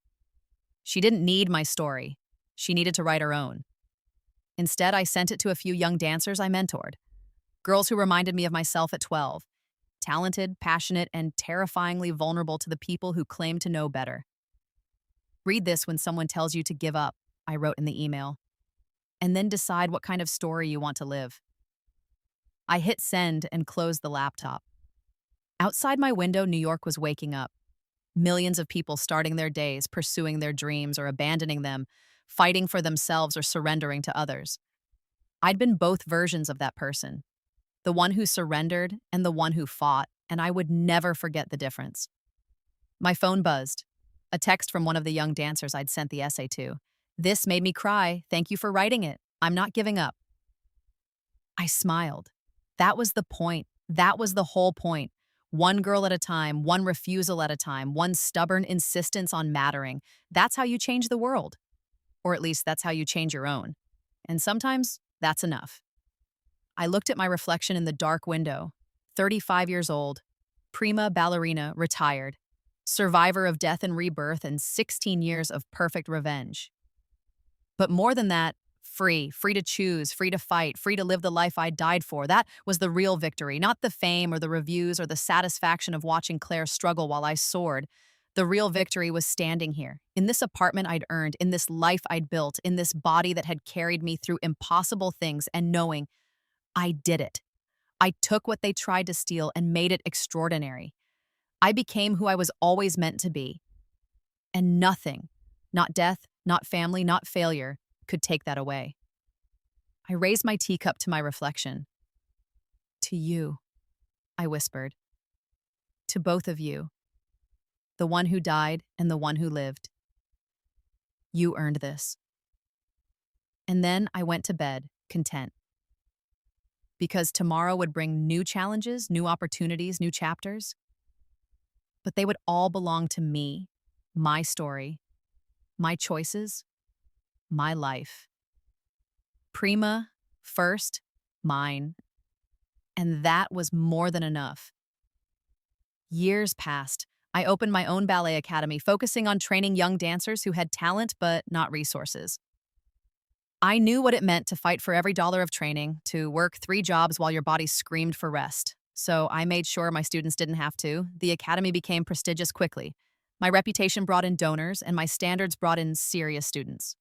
She didn't need my story. She needed to write her own. Instead, I sent it to a few young dancers I mentored, girls who reminded me of myself at 12, talented, passionate, and terrifyingly vulnerable to the people who claim to know better. Read this when someone tells you to give up, I wrote in the email, and then decide what kind of story you want to live. I hit send and closed the laptop. Outside my window, New York was waking up. Millions of people starting their days, pursuing their dreams or abandoning them, fighting for themselves or surrendering to others. I'd been both versions of that person, the one who surrendered and the one who fought, and I would never forget the difference. My phone buzzed. A text from one of the young dancers I'd sent the essay to. This made me cry. Thank you for writing it. I'm not giving up. I smiled. That was the point. That was the whole point. One girl at a time, one refusal at a time, one stubborn insistence on mattering. That's how you change the world. Or at least that's how you change your own. And sometimes that's enough. I looked at my reflection in the dark window. 35 years old, prima ballerina, retired, survivor of death and rebirth and 16 years of perfect revenge. But more than that, free to choose, free to fight, free to live the life I died for. That was the real victory, not the fame or the reviews or the satisfaction of watching Claire struggle while I soared. The real victory was standing here, in this apartment I'd earned, in this life I'd built, in this body that had carried me through impossible things, and knowing I did it. I took what they tried to steal and made it extraordinary. I became who I was always meant to be. And nothing, not death, not family, not failure, could take that away. I raised my teacup to my reflection. To you, I whispered. To both of you. The one who died and the one who lived. You earned this. And then I went to bed, content. Because tomorrow would bring new challenges, new opportunities, new chapters. But they would all belong to me, my story, my choices, my life. Prima, first, mine. And that was more than enough. Years passed. I opened my own ballet academy, focusing on training young dancers who had talent but not resources. I knew what it meant to fight for every dollar of training, to work 3 jobs while your body screamed for rest. so I made sure my students didn't have to. The academy became prestigious quickly. My reputation brought in donors, and my standards brought in serious students.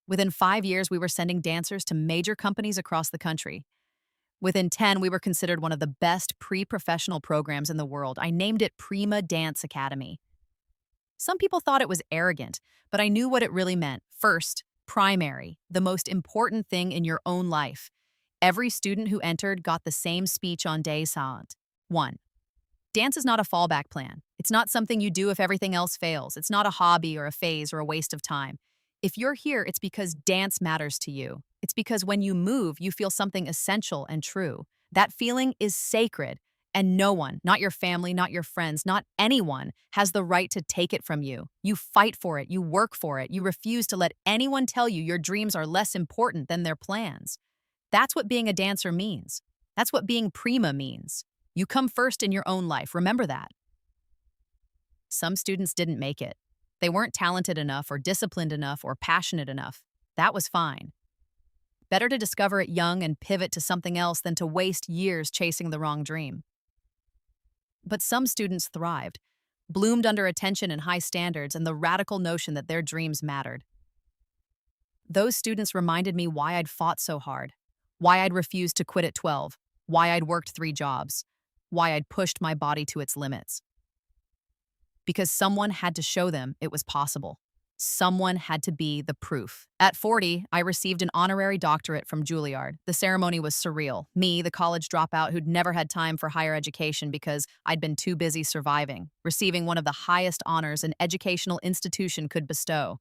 Within 5 years, we were sending dancers to major companies across the country. Within 10, we were considered one of the best pre-professional programs in the world. I named it Prima Dance Academy. Some people thought it was arrogant, but I knew what it really meant. First, primary, the most important thing in your own life. Every student who entered got the same speech on day sound. 1. Dance is not a fallback plan. It's not something you do if everything else fails. It's not a hobby or a phase or a waste of time. If you're here, it's because dance matters to you. It's because when you move, you feel something essential and true. That feeling is sacred, and no one, not your family, not your friends, not anyone, has the right to take it from you. You fight for it, you work for it, you refuse to let anyone tell you your dreams are less important than their plans. That's what being a dancer means. That's what being prima means. You come first in your own life, remember that. Some students didn't make it. They weren't talented enough or disciplined enough or passionate enough. That was fine. Better to discover it young and pivot to something else than to waste years chasing the wrong dream. But some students thrived, bloomed under attention and high standards and the radical notion that their dreams mattered. Those students reminded me why I'd fought so hard, why I'd refused to quit at 12, why I'd worked 3 jobs, why I'd pushed my body to its limits. Because someone had to show them it was possible. Someone had to be the proof. At 40, I received an honorary doctorate from Juilliard. The ceremony was surreal. Me, the college dropout who'd never had time for higher education because I'd been too busy surviving, receiving one of the highest honors an educational institution could bestow.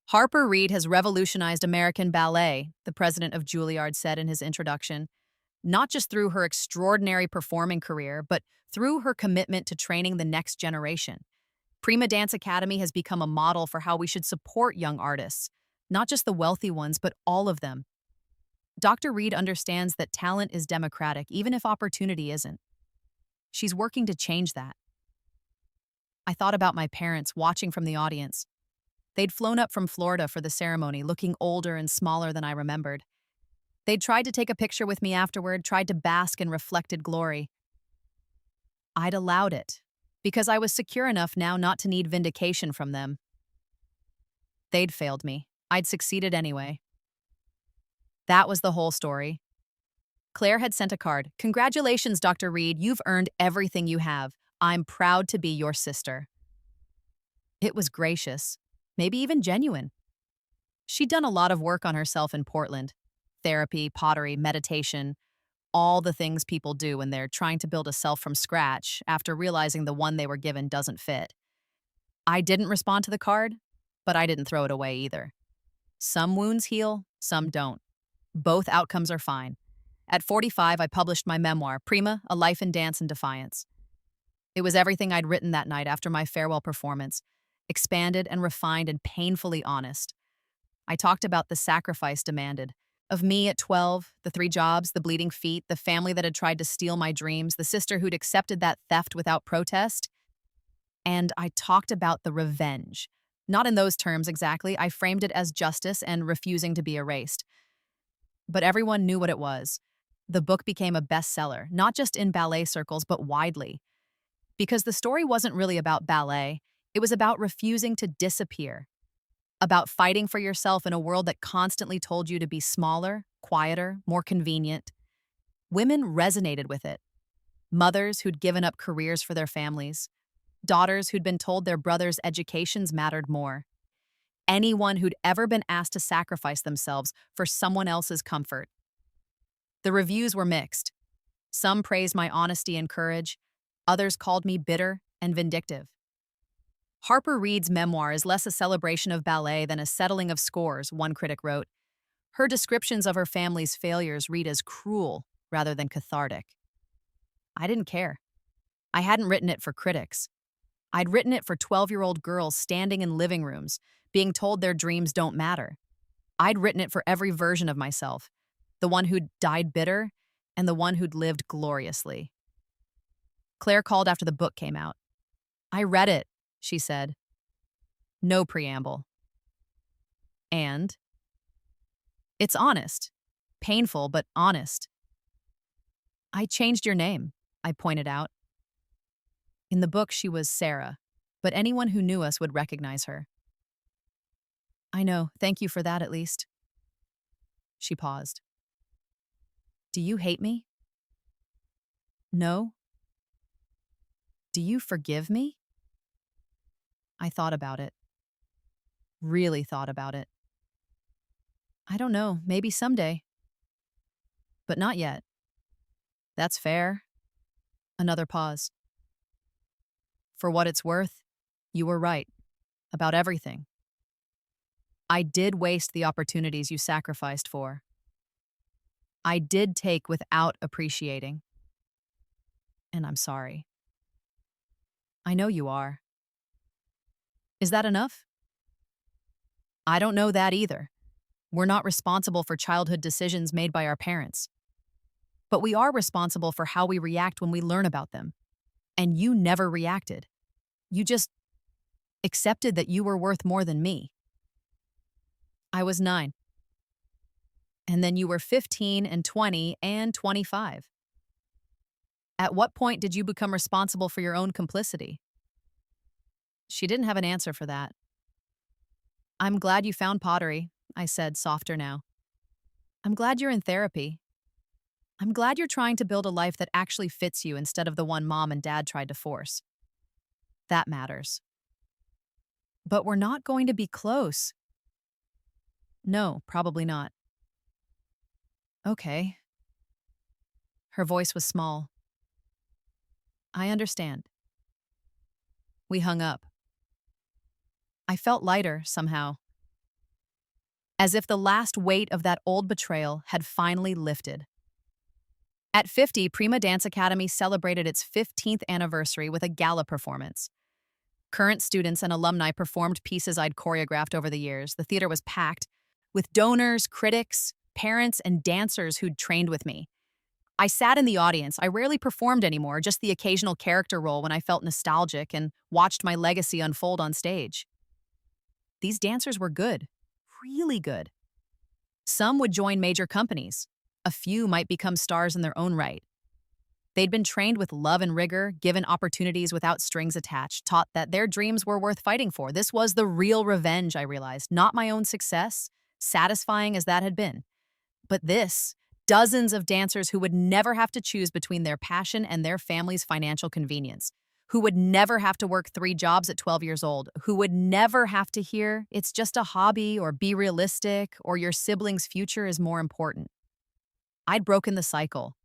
Harper Reed has revolutionized American ballet, the president of Juilliard said in his introduction, not just through her extraordinary performing career, but through her commitment to training the next generation. Prima Dance Academy has become a model for how we should support young artists, not just the wealthy ones, but all of them. Dr. Reed understands that talent is democratic, even if opportunity isn't. She's working to change that. I thought about my parents watching from the audience. They'd flown up from Florida for the ceremony, looking older and smaller than I remembered. They'd tried to take a picture with me afterward, tried to bask in reflected glory. I'd allowed it, because I was secure enough now not to need vindication from them. They'd failed me. I'd succeeded anyway. That was the whole story. Claire had sent a card. "Congratulations, Dr. Reed. You've earned everything you have. I'm proud to be your sister." It was gracious, maybe even genuine. She'd done a lot of work on herself in Portland. Therapy, pottery, meditation, all the things people do when they're trying to build a self from scratch after realizing the one they were given doesn't fit. I didn't respond to the card, but I didn't throw it away either. Some wounds heal, some don't. Both outcomes are fine. At 45, I published my memoir, Prima, A Life in Dance and Defiance. It was everything I'd written that night after my farewell performance, expanded and refined and painfully honest. I talked about the sacrifice demanded, of me at 12, the 3 jobs, the bleeding feet, the family that had tried to steal my dreams, the sister who'd accepted that theft without protest. And I talked about the revenge. Not in those terms exactly, I framed it as justice and refusing to be erased. But everyone knew what it was. The book became a bestseller, not just in ballet circles, but widely. Because the story wasn't really about ballet, it was about refusing to disappear. About fighting for yourself in a world that constantly told you to be smaller, quieter, more convenient. Women resonated with it. Mothers who'd given up careers for their families. Daughters who'd been told their brothers' educations mattered more. Anyone who'd ever been asked to sacrifice themselves for someone else's comfort. The reviews were mixed. Some praised my honesty and courage. Others called me bitter and vindictive. Harper Reed's memoir is less a celebration of ballet than a settling of scores, one critic wrote. Her descriptions of her family's failures read as cruel rather than cathartic. I didn't care. I hadn't written it for critics. I'd written it for 12-year-old girls standing in living rooms, being told their dreams don't matter. I'd written it for every version of myself, the one who'd died bitter and the one who'd lived gloriously. Claire called after the book came out. "I read it," she said. No preamble. And it's honest. Painful, but honest. I changed your name, I pointed out. In the book, she was Sarah, but anyone who knew us would recognize her. I know, thank you for that at least. She paused. Do you hate me? No. Do you forgive me? I thought about it. Really thought about it. I don't know, maybe someday. But not yet. That's fair. Another pause. For what it's worth, you were right. About everything. I did waste the opportunities you sacrificed for. I did take without appreciating. And I'm sorry. I know you are. Is that enough? I don't know that either. We're not responsible for childhood decisions made by our parents. But we are responsible for how we react when we learn about them. And you never reacted. You just accepted that you were worth more than me. I was 9. And then you were 15 and 20 and 25. At what point did you become responsible for your own complicity? She didn't have an answer for that. I'm glad you found pottery, I said, softer now. I'm glad you're in therapy. I'm glad you're trying to build a life that actually fits you instead of the one mom and dad tried to force. That matters. But we're not going to be close. No, probably not. Okay. Her voice was small. I understand. We hung up. I felt lighter, somehow. As if the last weight of that old betrayal had finally lifted. At 50, Prima Dance Academy celebrated its 15th anniversary with a gala performance. Current students and alumni performed pieces I'd choreographed over the years. The theater was packed, with donors, critics, parents, and dancers who'd trained with me. I sat in the audience. I rarely performed anymore, just the occasional character role when I felt nostalgic and watched my legacy unfold on stage. These dancers were good, really good. Some would join major companies. A few might become stars in their own right. They'd been trained with love and rigor, given opportunities without strings attached, taught that their dreams were worth fighting for. This was the real revenge, I realized, not my own success, satisfying as that had been. But this, dozens of dancers who would never have to choose between their passion and their family's financial convenience, who would never have to work 3 jobs at 12 years old, who would never have to hear, it's just a hobby, or be realistic, or your sibling's future is more important. I'd broken the cycle.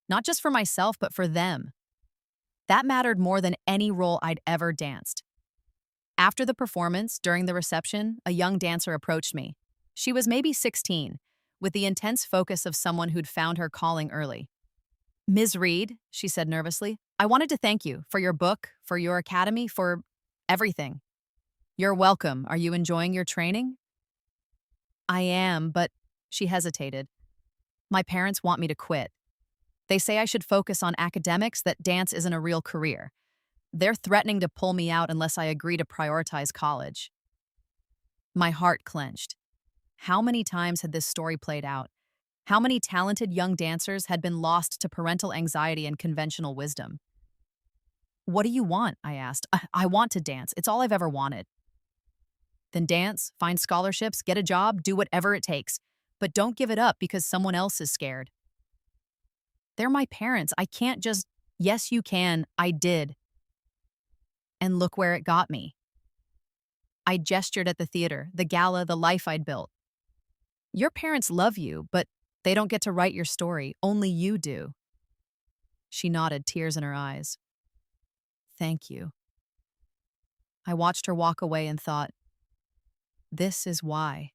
Not just for myself, but for them. That mattered more than any role I'd ever danced. After the performance, during the reception, a young dancer approached me. She was maybe 16, with the intense focus of someone who'd found her calling early. Ms. Reed, she said nervously, I wanted to thank you for your book, for your academy, for everything. You're welcome. Are you enjoying your training? I am, but she hesitated. My parents want me to quit. They say I should focus on academics, that dance isn't a real career. They're threatening to pull me out unless I agree to prioritize college. My heart clenched. How many times had this story played out? How many talented young dancers had been lost to parental anxiety and conventional wisdom? What do you want? I asked. I want to dance. It's all I've ever wanted. Then dance, find scholarships, get a job, do whatever it takes. But don't give it up because someone else is scared. They're my parents. I can't just, yes, you can. I did. And look where it got me. I gestured at the theater, the gala, the life I'd built. Your parents love you, but they don't get to write your story. Only you do. She nodded, tears in her eyes. Thank you. I watched her walk away and thought, this is why.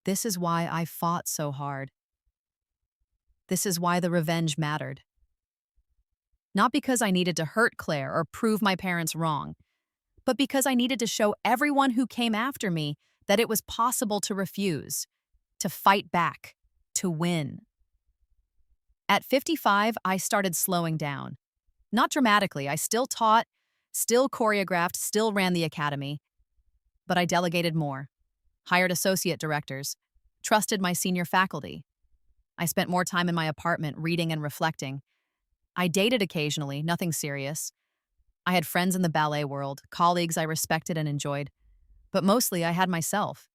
This is why I fought so hard. This is why the revenge mattered. Not because I needed to hurt Claire or prove my parents wrong, but because I needed to show everyone who came after me that it was possible to refuse, to fight back, to win. At 55, I started slowing down. Not dramatically. I still taught, still choreographed, still ran the academy. But I delegated more, hired associate directors, trusted my senior faculty. I spent more time in my apartment reading and reflecting. I dated occasionally, nothing serious. I had friends in the ballet world, colleagues I respected and enjoyed, but mostly I had myself.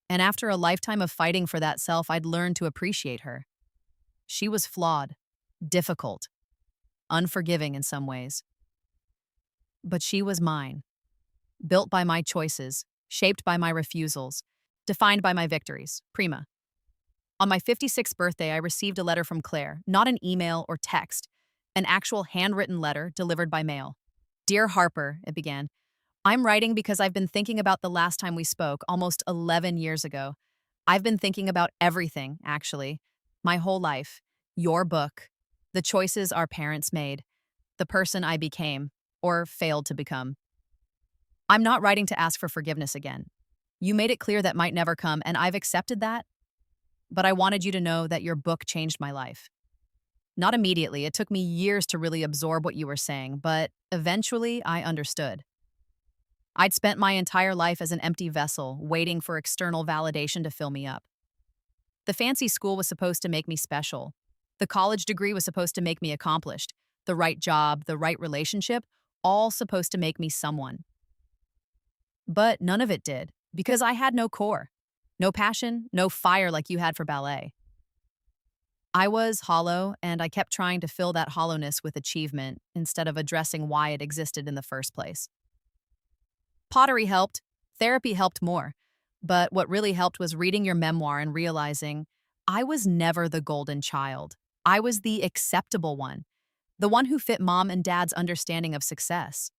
And after a lifetime of fighting for that self, I'd learned to appreciate her. She was flawed, difficult, unforgiving in some ways. But she was mine, built by my choices, shaped by my refusals, defined by my victories. Prima. On my 56th birthday, I received a letter from Claire, not an email or text, an actual handwritten letter delivered by mail. Dear Harper, it began, I'm writing because I've been thinking about the last time we spoke, almost 11 years ago. I've been thinking about everything, actually. My whole life. Your book. The choices our parents made. The person I became, or failed to become. I'm not writing to ask for forgiveness again. You made it clear that might never come, and I've accepted that. But I wanted you to know that your book changed my life. Not immediately. It took me years to really absorb what you were saying, but eventually I understood. I'd spent my entire life as an empty vessel, waiting for external validation to fill me up. The fancy school was supposed to make me special. The college degree was supposed to make me accomplished. The right job, the right relationship, all supposed to make me someone. But none of it did, because I had no core. No passion, no fire like you had for ballet. I was hollow, and I kept trying to fill that hollowness with achievement instead of addressing why it existed in the first place. Pottery helped, therapy helped more, but what really helped was reading your memoir and realizing I was never the golden child. I was the acceptable one, the one who fit mom and dad's understanding of success.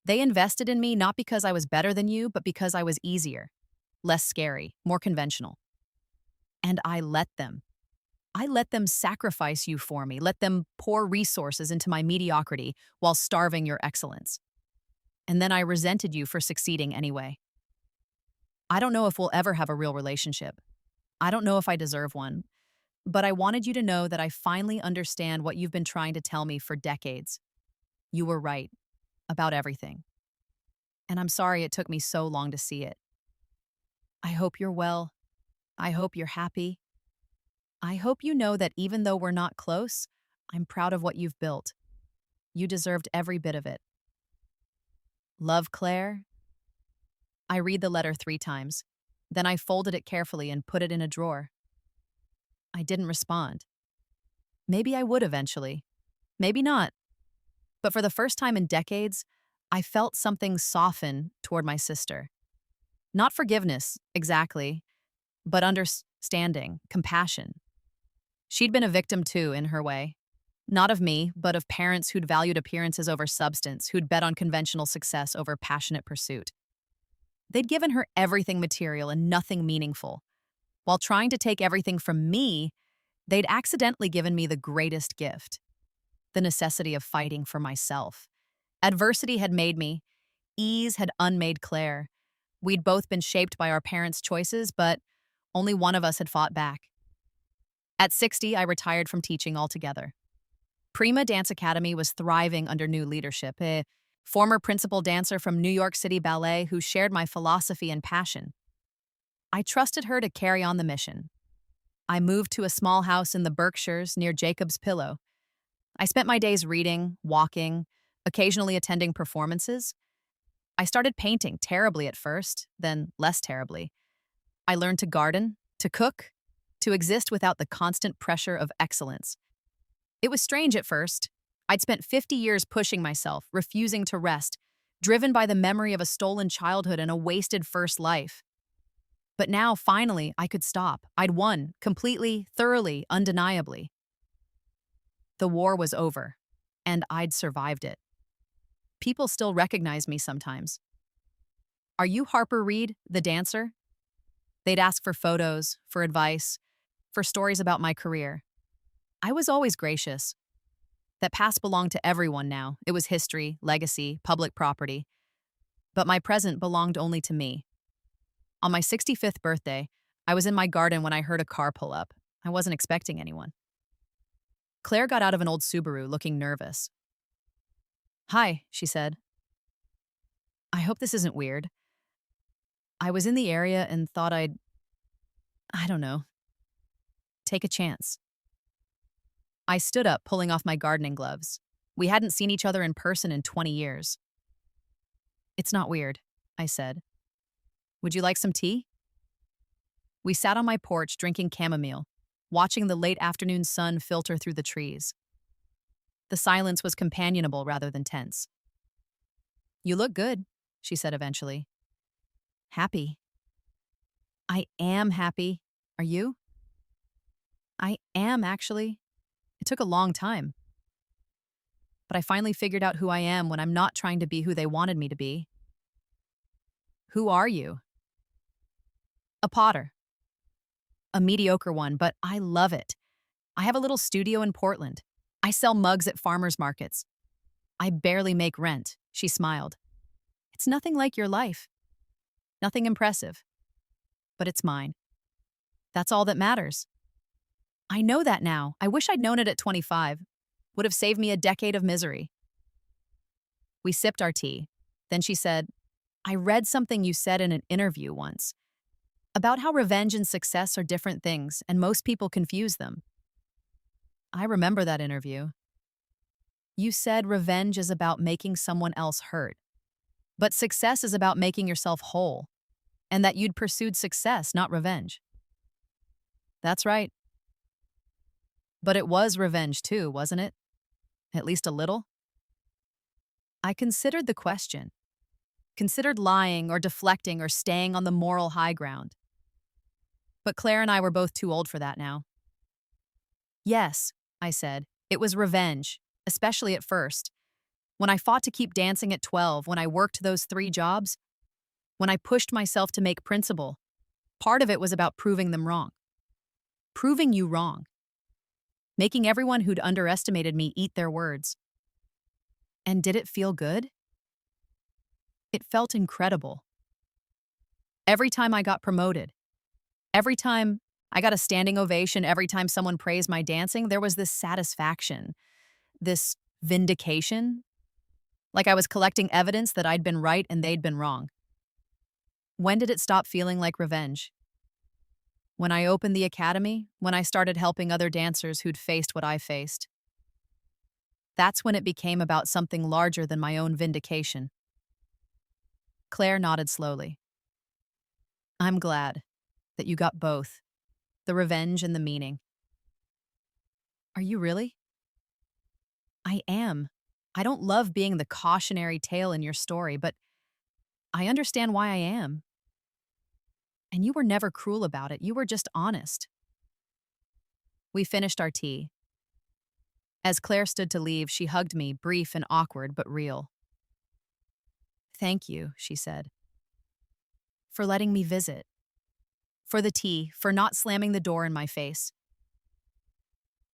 They invested in me not because I was better than you, but because I was easier, less scary, more conventional. And I let them. I let them sacrifice you for me, let them pour resources into my mediocrity while starving your excellence. And then I resented you for succeeding anyway. I don't know if we'll ever have a real relationship. I don't know if I deserve one. But I wanted you to know that I finally understand what you've been trying to tell me for decades. You were right about everything. And I'm sorry it took me so long to see it. I hope you're well. I hope you're happy. I hope you know that even though we're not close, I'm proud of what you've built. You deserved every bit of it. Love, Claire. I read the letter 3 times. Then I folded it carefully and put it in a drawer. I didn't respond. Maybe I would eventually. Maybe not. But for the first time in decades, I felt something soften toward my sister. Not forgiveness, exactly, but understanding, compassion. She'd been a victim too, in her way. Not of me, but of parents who'd valued appearances over substance, who'd bet on conventional success over passionate pursuit. They'd given her everything material and nothing meaningful. While trying to take everything from me, they'd accidentally given me the greatest gift, the necessity of fighting for myself. Adversity had made me. Ease had unmade Claire. We'd both been shaped by our parents' choices, but only one of us had fought back. At 60, I retired from teaching altogether. Prima Dance Academy was thriving under new leadership, a former principal dancer from New York City Ballet who shared my philosophy and passion. I trusted her to carry on the mission. I moved to a small house in the Berkshires near Jacob's Pillow. I spent my days reading, walking, occasionally attending performances. I started painting terribly at first, then less terribly. I learned to garden, to cook, to exist without the constant pressure of excellence. It was strange at first. I'd spent 50 years pushing myself, refusing to rest, driven by the memory of a stolen childhood and a wasted first life. But now, finally, I could stop. I'd won, completely, thoroughly, undeniably. The war was over, and I'd survived it. People still recognize me sometimes. Are you Harper Reed, the dancer? They'd ask for photos, for advice, for stories about my career. I was always gracious. That past belonged to everyone now. It was history, legacy, public property. But my present belonged only to me. On my 65th birthday, I was in my garden when I heard a car pull up. I wasn't expecting anyone. Claire got out of an old Subaru, looking nervous. Hi, she said. I hope this isn't weird. I was in the area and thought I don't know, Take a chance. I stood up, pulling off my gardening gloves. We hadn't seen each other in person in 20 years. It's not weird, I said. Would you like some tea? We sat on my porch drinking chamomile, watching the late afternoon sun filter through the trees. The silence was companionable rather than tense. You look good, she said eventually. Happy. I am happy. Are you? I am, actually. It took a long time. But I finally figured out who I am when I'm not trying to be who they wanted me to be. Who are you? A potter. A mediocre one, but I love it. I have a little studio in Portland. I sell mugs at farmers markets. I barely make rent, she smiled. It's nothing like your life. Nothing impressive. But it's mine. That's all that matters. I know that now. I wish I'd known it at 25. Would have saved me a decade of misery. We sipped our tea. Then she said, I read something you said in an interview once about how revenge and success are different things, and most people confuse them. I remember that interview. You said revenge is about making someone else hurt, but success is about making yourself whole, and that you'd pursued success, not revenge. That's right. But it was revenge too, wasn't it? At least a little? I considered the question. Considered lying or deflecting or staying on the moral high ground. But Claire and I were both too old for that now. Yes, I said, it was revenge, especially at first. When I fought to keep dancing at 12, when I worked those 3 jobs, when I pushed myself to make principal, part of it was about proving them wrong. Proving you wrong. Making everyone who'd underestimated me eat their words. And did it feel good? It felt incredible. Every time I got promoted, every time I got a standing ovation, every time someone praised my dancing, there was this satisfaction, this vindication, like I was collecting evidence that I'd been right and they'd been wrong. When did it stop feeling like revenge? When I opened the academy, when I started helping other dancers who'd faced what I faced. That's when it became about something larger than my own vindication. Claire nodded slowly. I'm glad that you got both, the revenge and the meaning. Are you really? I am. I don't love being the cautionary tale in your story, but I understand why I am. And you were never cruel about it. You were just honest. We finished our tea. As Claire stood to leave, she hugged me, brief and awkward, but real. Thank you, she said, for letting me visit. For the tea, for not slamming the door in my face.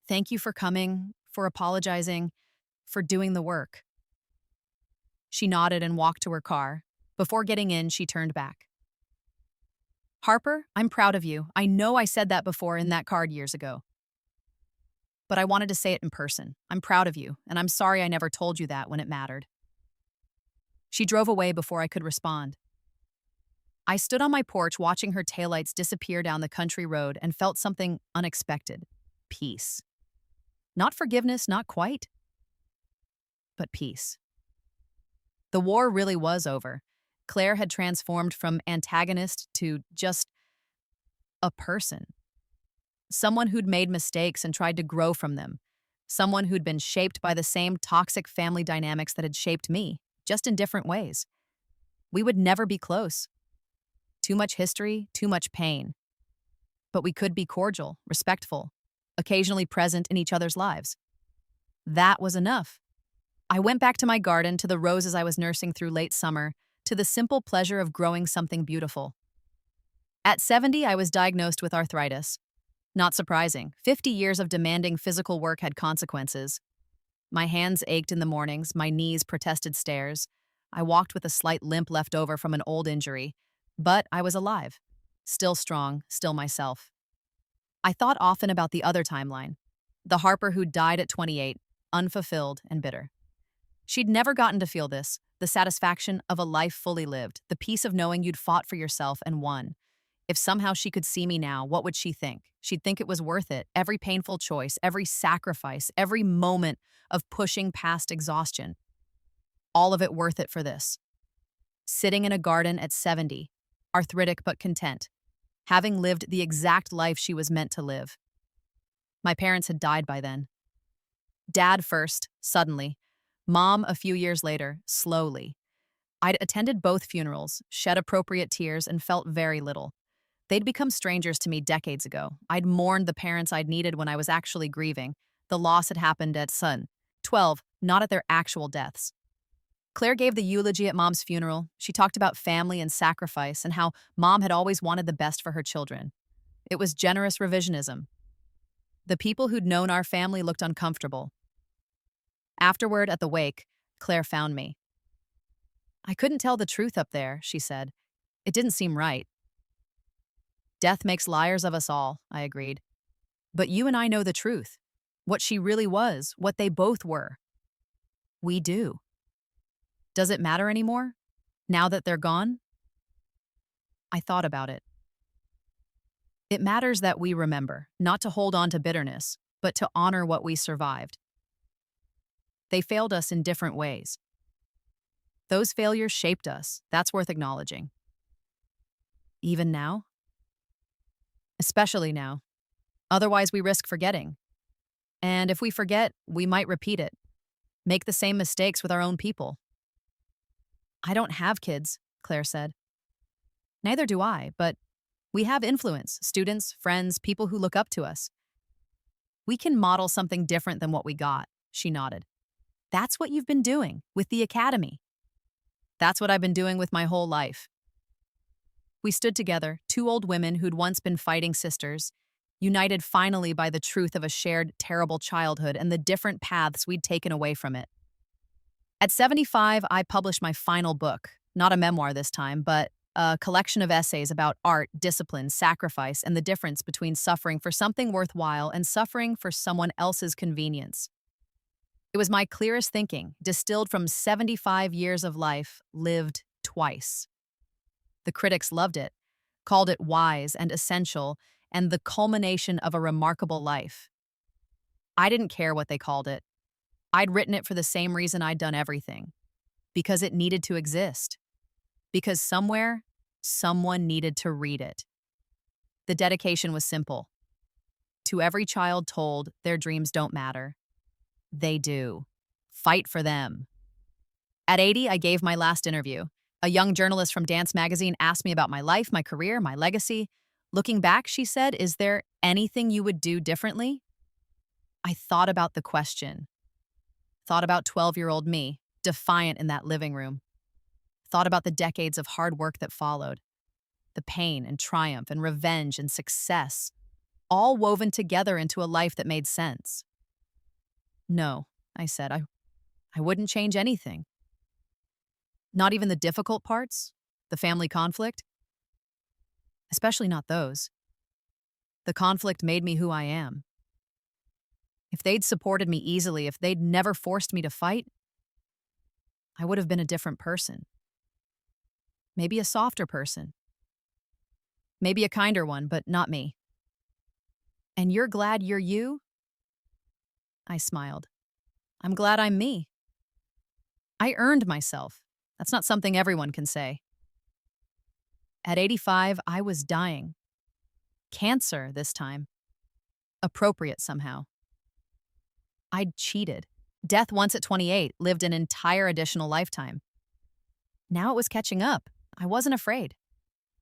Thank you for coming, for apologizing, for doing the work. She nodded and walked to her car. Before getting in, she turned back. Harper, I'm proud of you. I know I said that before in that card years ago. But I wanted to say it in person. I'm proud of you, and I'm sorry I never told you that when it mattered. She drove away before I could respond. I stood on my porch watching her taillights disappear down the country road and felt something unexpected. Peace. Not forgiveness, not quite, but peace. The war really was over. Claire had transformed from antagonist to just a person. Someone who'd made mistakes and tried to grow from them. Someone who'd been shaped by the same toxic family dynamics that had shaped me, just in different ways. We would never be close. Too much history, too much pain. But we could be cordial, respectful, occasionally present in each other's lives. That was enough. I went back to my garden, to the roses I was nursing through late summer, to the simple pleasure of growing something beautiful. At 70, I was diagnosed with arthritis. Not surprising, 50 years of demanding physical work had consequences. My hands ached in the mornings, my knees protested stairs. I walked with a slight limp left over from an old injury, but I was alive, still strong, still myself. I thought often about the other timeline, the Harper who died at 28, unfulfilled and bitter. She'd never gotten to feel this, the satisfaction of a life fully lived, the peace of knowing you'd fought for yourself and won. If somehow she could see me now, what would she think? She'd think it was worth it. Every painful choice, every sacrifice, every moment of pushing past exhaustion. All of it worth it for this. Sitting in a garden at 70, arthritic but content, having lived the exact life she was meant to live. My parents had died by then. Dad first, suddenly. Mom a few years later, slowly. I'd attended both funerals, shed appropriate tears, and felt very little. They'd become strangers to me decades ago. I'd mourned the parents I'd needed when I was actually grieving. The loss had happened at 12, not at their actual deaths. Claire gave the eulogy at Mom's funeral. She talked about family and sacrifice and how Mom had always wanted the best for her children. It was generous revisionism. The people who'd known our family looked uncomfortable. Afterward, at the wake, Claire found me. I couldn't tell the truth up there, she said. It didn't seem right. Death makes liars of us all, I agreed. But you and I know the truth. What she really was, what they both were. We do. Does it matter anymore? Now that they're gone? I thought about it. It matters that we remember, not to hold on to bitterness, but to honor what we survived. They failed us in different ways. Those failures shaped us. That's worth acknowledging. Even now? Especially now. Otherwise, we risk forgetting. And if we forget, we might repeat it. Make the same mistakes with our own people. I don't have kids, Claire said. Neither do I, but we have influence, students, friends, people who look up to us. We can model something different than what we got, she nodded. That's what you've been doing with the academy. That's what I've been doing with my whole life. We stood together, two old women who'd once been fighting sisters, united finally by the truth of a shared, terrible childhood and the different paths we'd taken away from it. At 75, I published my final book, not a memoir this time, but a collection of essays about art, discipline, sacrifice, and the difference between suffering for something worthwhile and suffering for someone else's convenience. It was my clearest thinking, distilled from 75 years of life, lived twice. The critics loved it, called it wise and essential, and the culmination of a remarkable life. I didn't care what they called it. I'd written it for the same reason I'd done everything. Because it needed to exist. Because somewhere, someone needed to read it. The dedication was simple. To every child told their dreams don't matter. They do. Fight for them. At 80, I gave my last interview. A young journalist from Dance Magazine asked me about my life, my career, my legacy. Looking back, she said, is there anything you would do differently? I thought about the question. Thought about 12-year-old me, defiant in that living room. Thought about the decades of hard work that followed. The pain and triumph and revenge and success, all woven together into a life that made sense. No, I said, I wouldn't change anything. Not even the difficult parts, the family conflict. Especially not those. The conflict made me who I am. If they'd supported me easily, if they'd never forced me to fight, I would have been a different person. Maybe a softer person. Maybe a kinder one, but not me. And you're glad you're you? I smiled. I'm glad I'm me. I earned myself. That's not something everyone can say. At 85, I was dying. Cancer this time. Appropriate somehow. I'd cheated. Death once at 28 lived an entire additional lifetime. Now it was catching up. I wasn't afraid.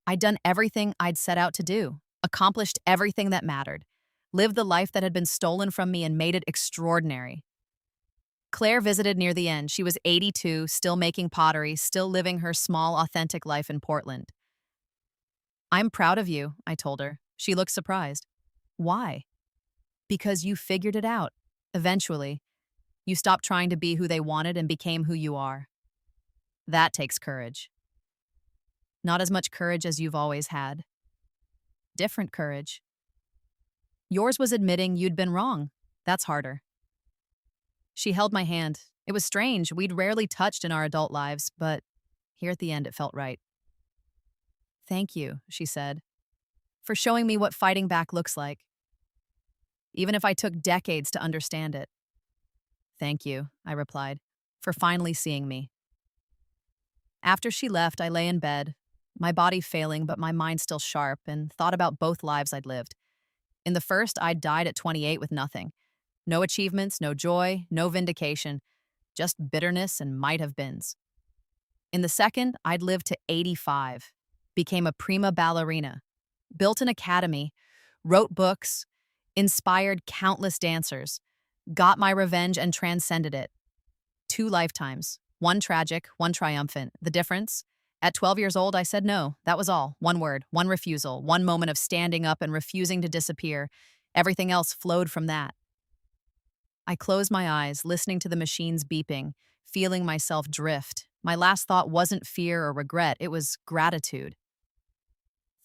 I'd done everything I'd set out to do, accomplished everything that mattered, lived the life that had been stolen from me and made it extraordinary. Claire visited near the end. She was 82, still making pottery, still living her small, authentic life in Portland. I'm proud of you, I told her. She looked surprised. Why? Because you figured it out. Eventually, you stopped trying to be who they wanted and became who you are. That takes courage. Not as much courage as you've always had. Different courage. Yours was admitting you'd been wrong. That's harder. She held my hand. It was strange. We'd rarely touched in our adult lives, but here at the end it felt right. Thank you, she said. for showing me what fighting back looks like, even if I took decades to understand it. Thank you, I replied, for finally seeing me. After she left, I lay in bed, my body failing but my mind still sharp, and thought about both lives I'd lived. In the first, I'd died at 28 with nothing. No achievements, no joy, no vindication, just bitterness and might-have-beens. In the second, I'd lived to 85, became a prima ballerina, built an academy, wrote books, inspired countless dancers, got my revenge and transcended it. 2 lifetimes, one tragic, one triumphant. The difference? At 12 years old, I said no. That was all. One word, one refusal, one moment of standing up and refusing to disappear. Everything else flowed from that. I closed my eyes, listening to the machines beeping, feeling myself drift. My last thought wasn't fear or regret, it was gratitude.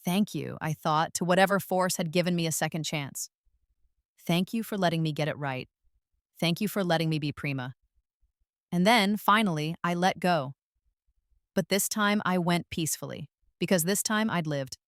Thank you, I thought, to whatever force had given me a second chance. Thank you for letting me get it right. Thank you for letting me be Prima. And then, finally, I let go. But this time I went peacefully, because this time I'd lived.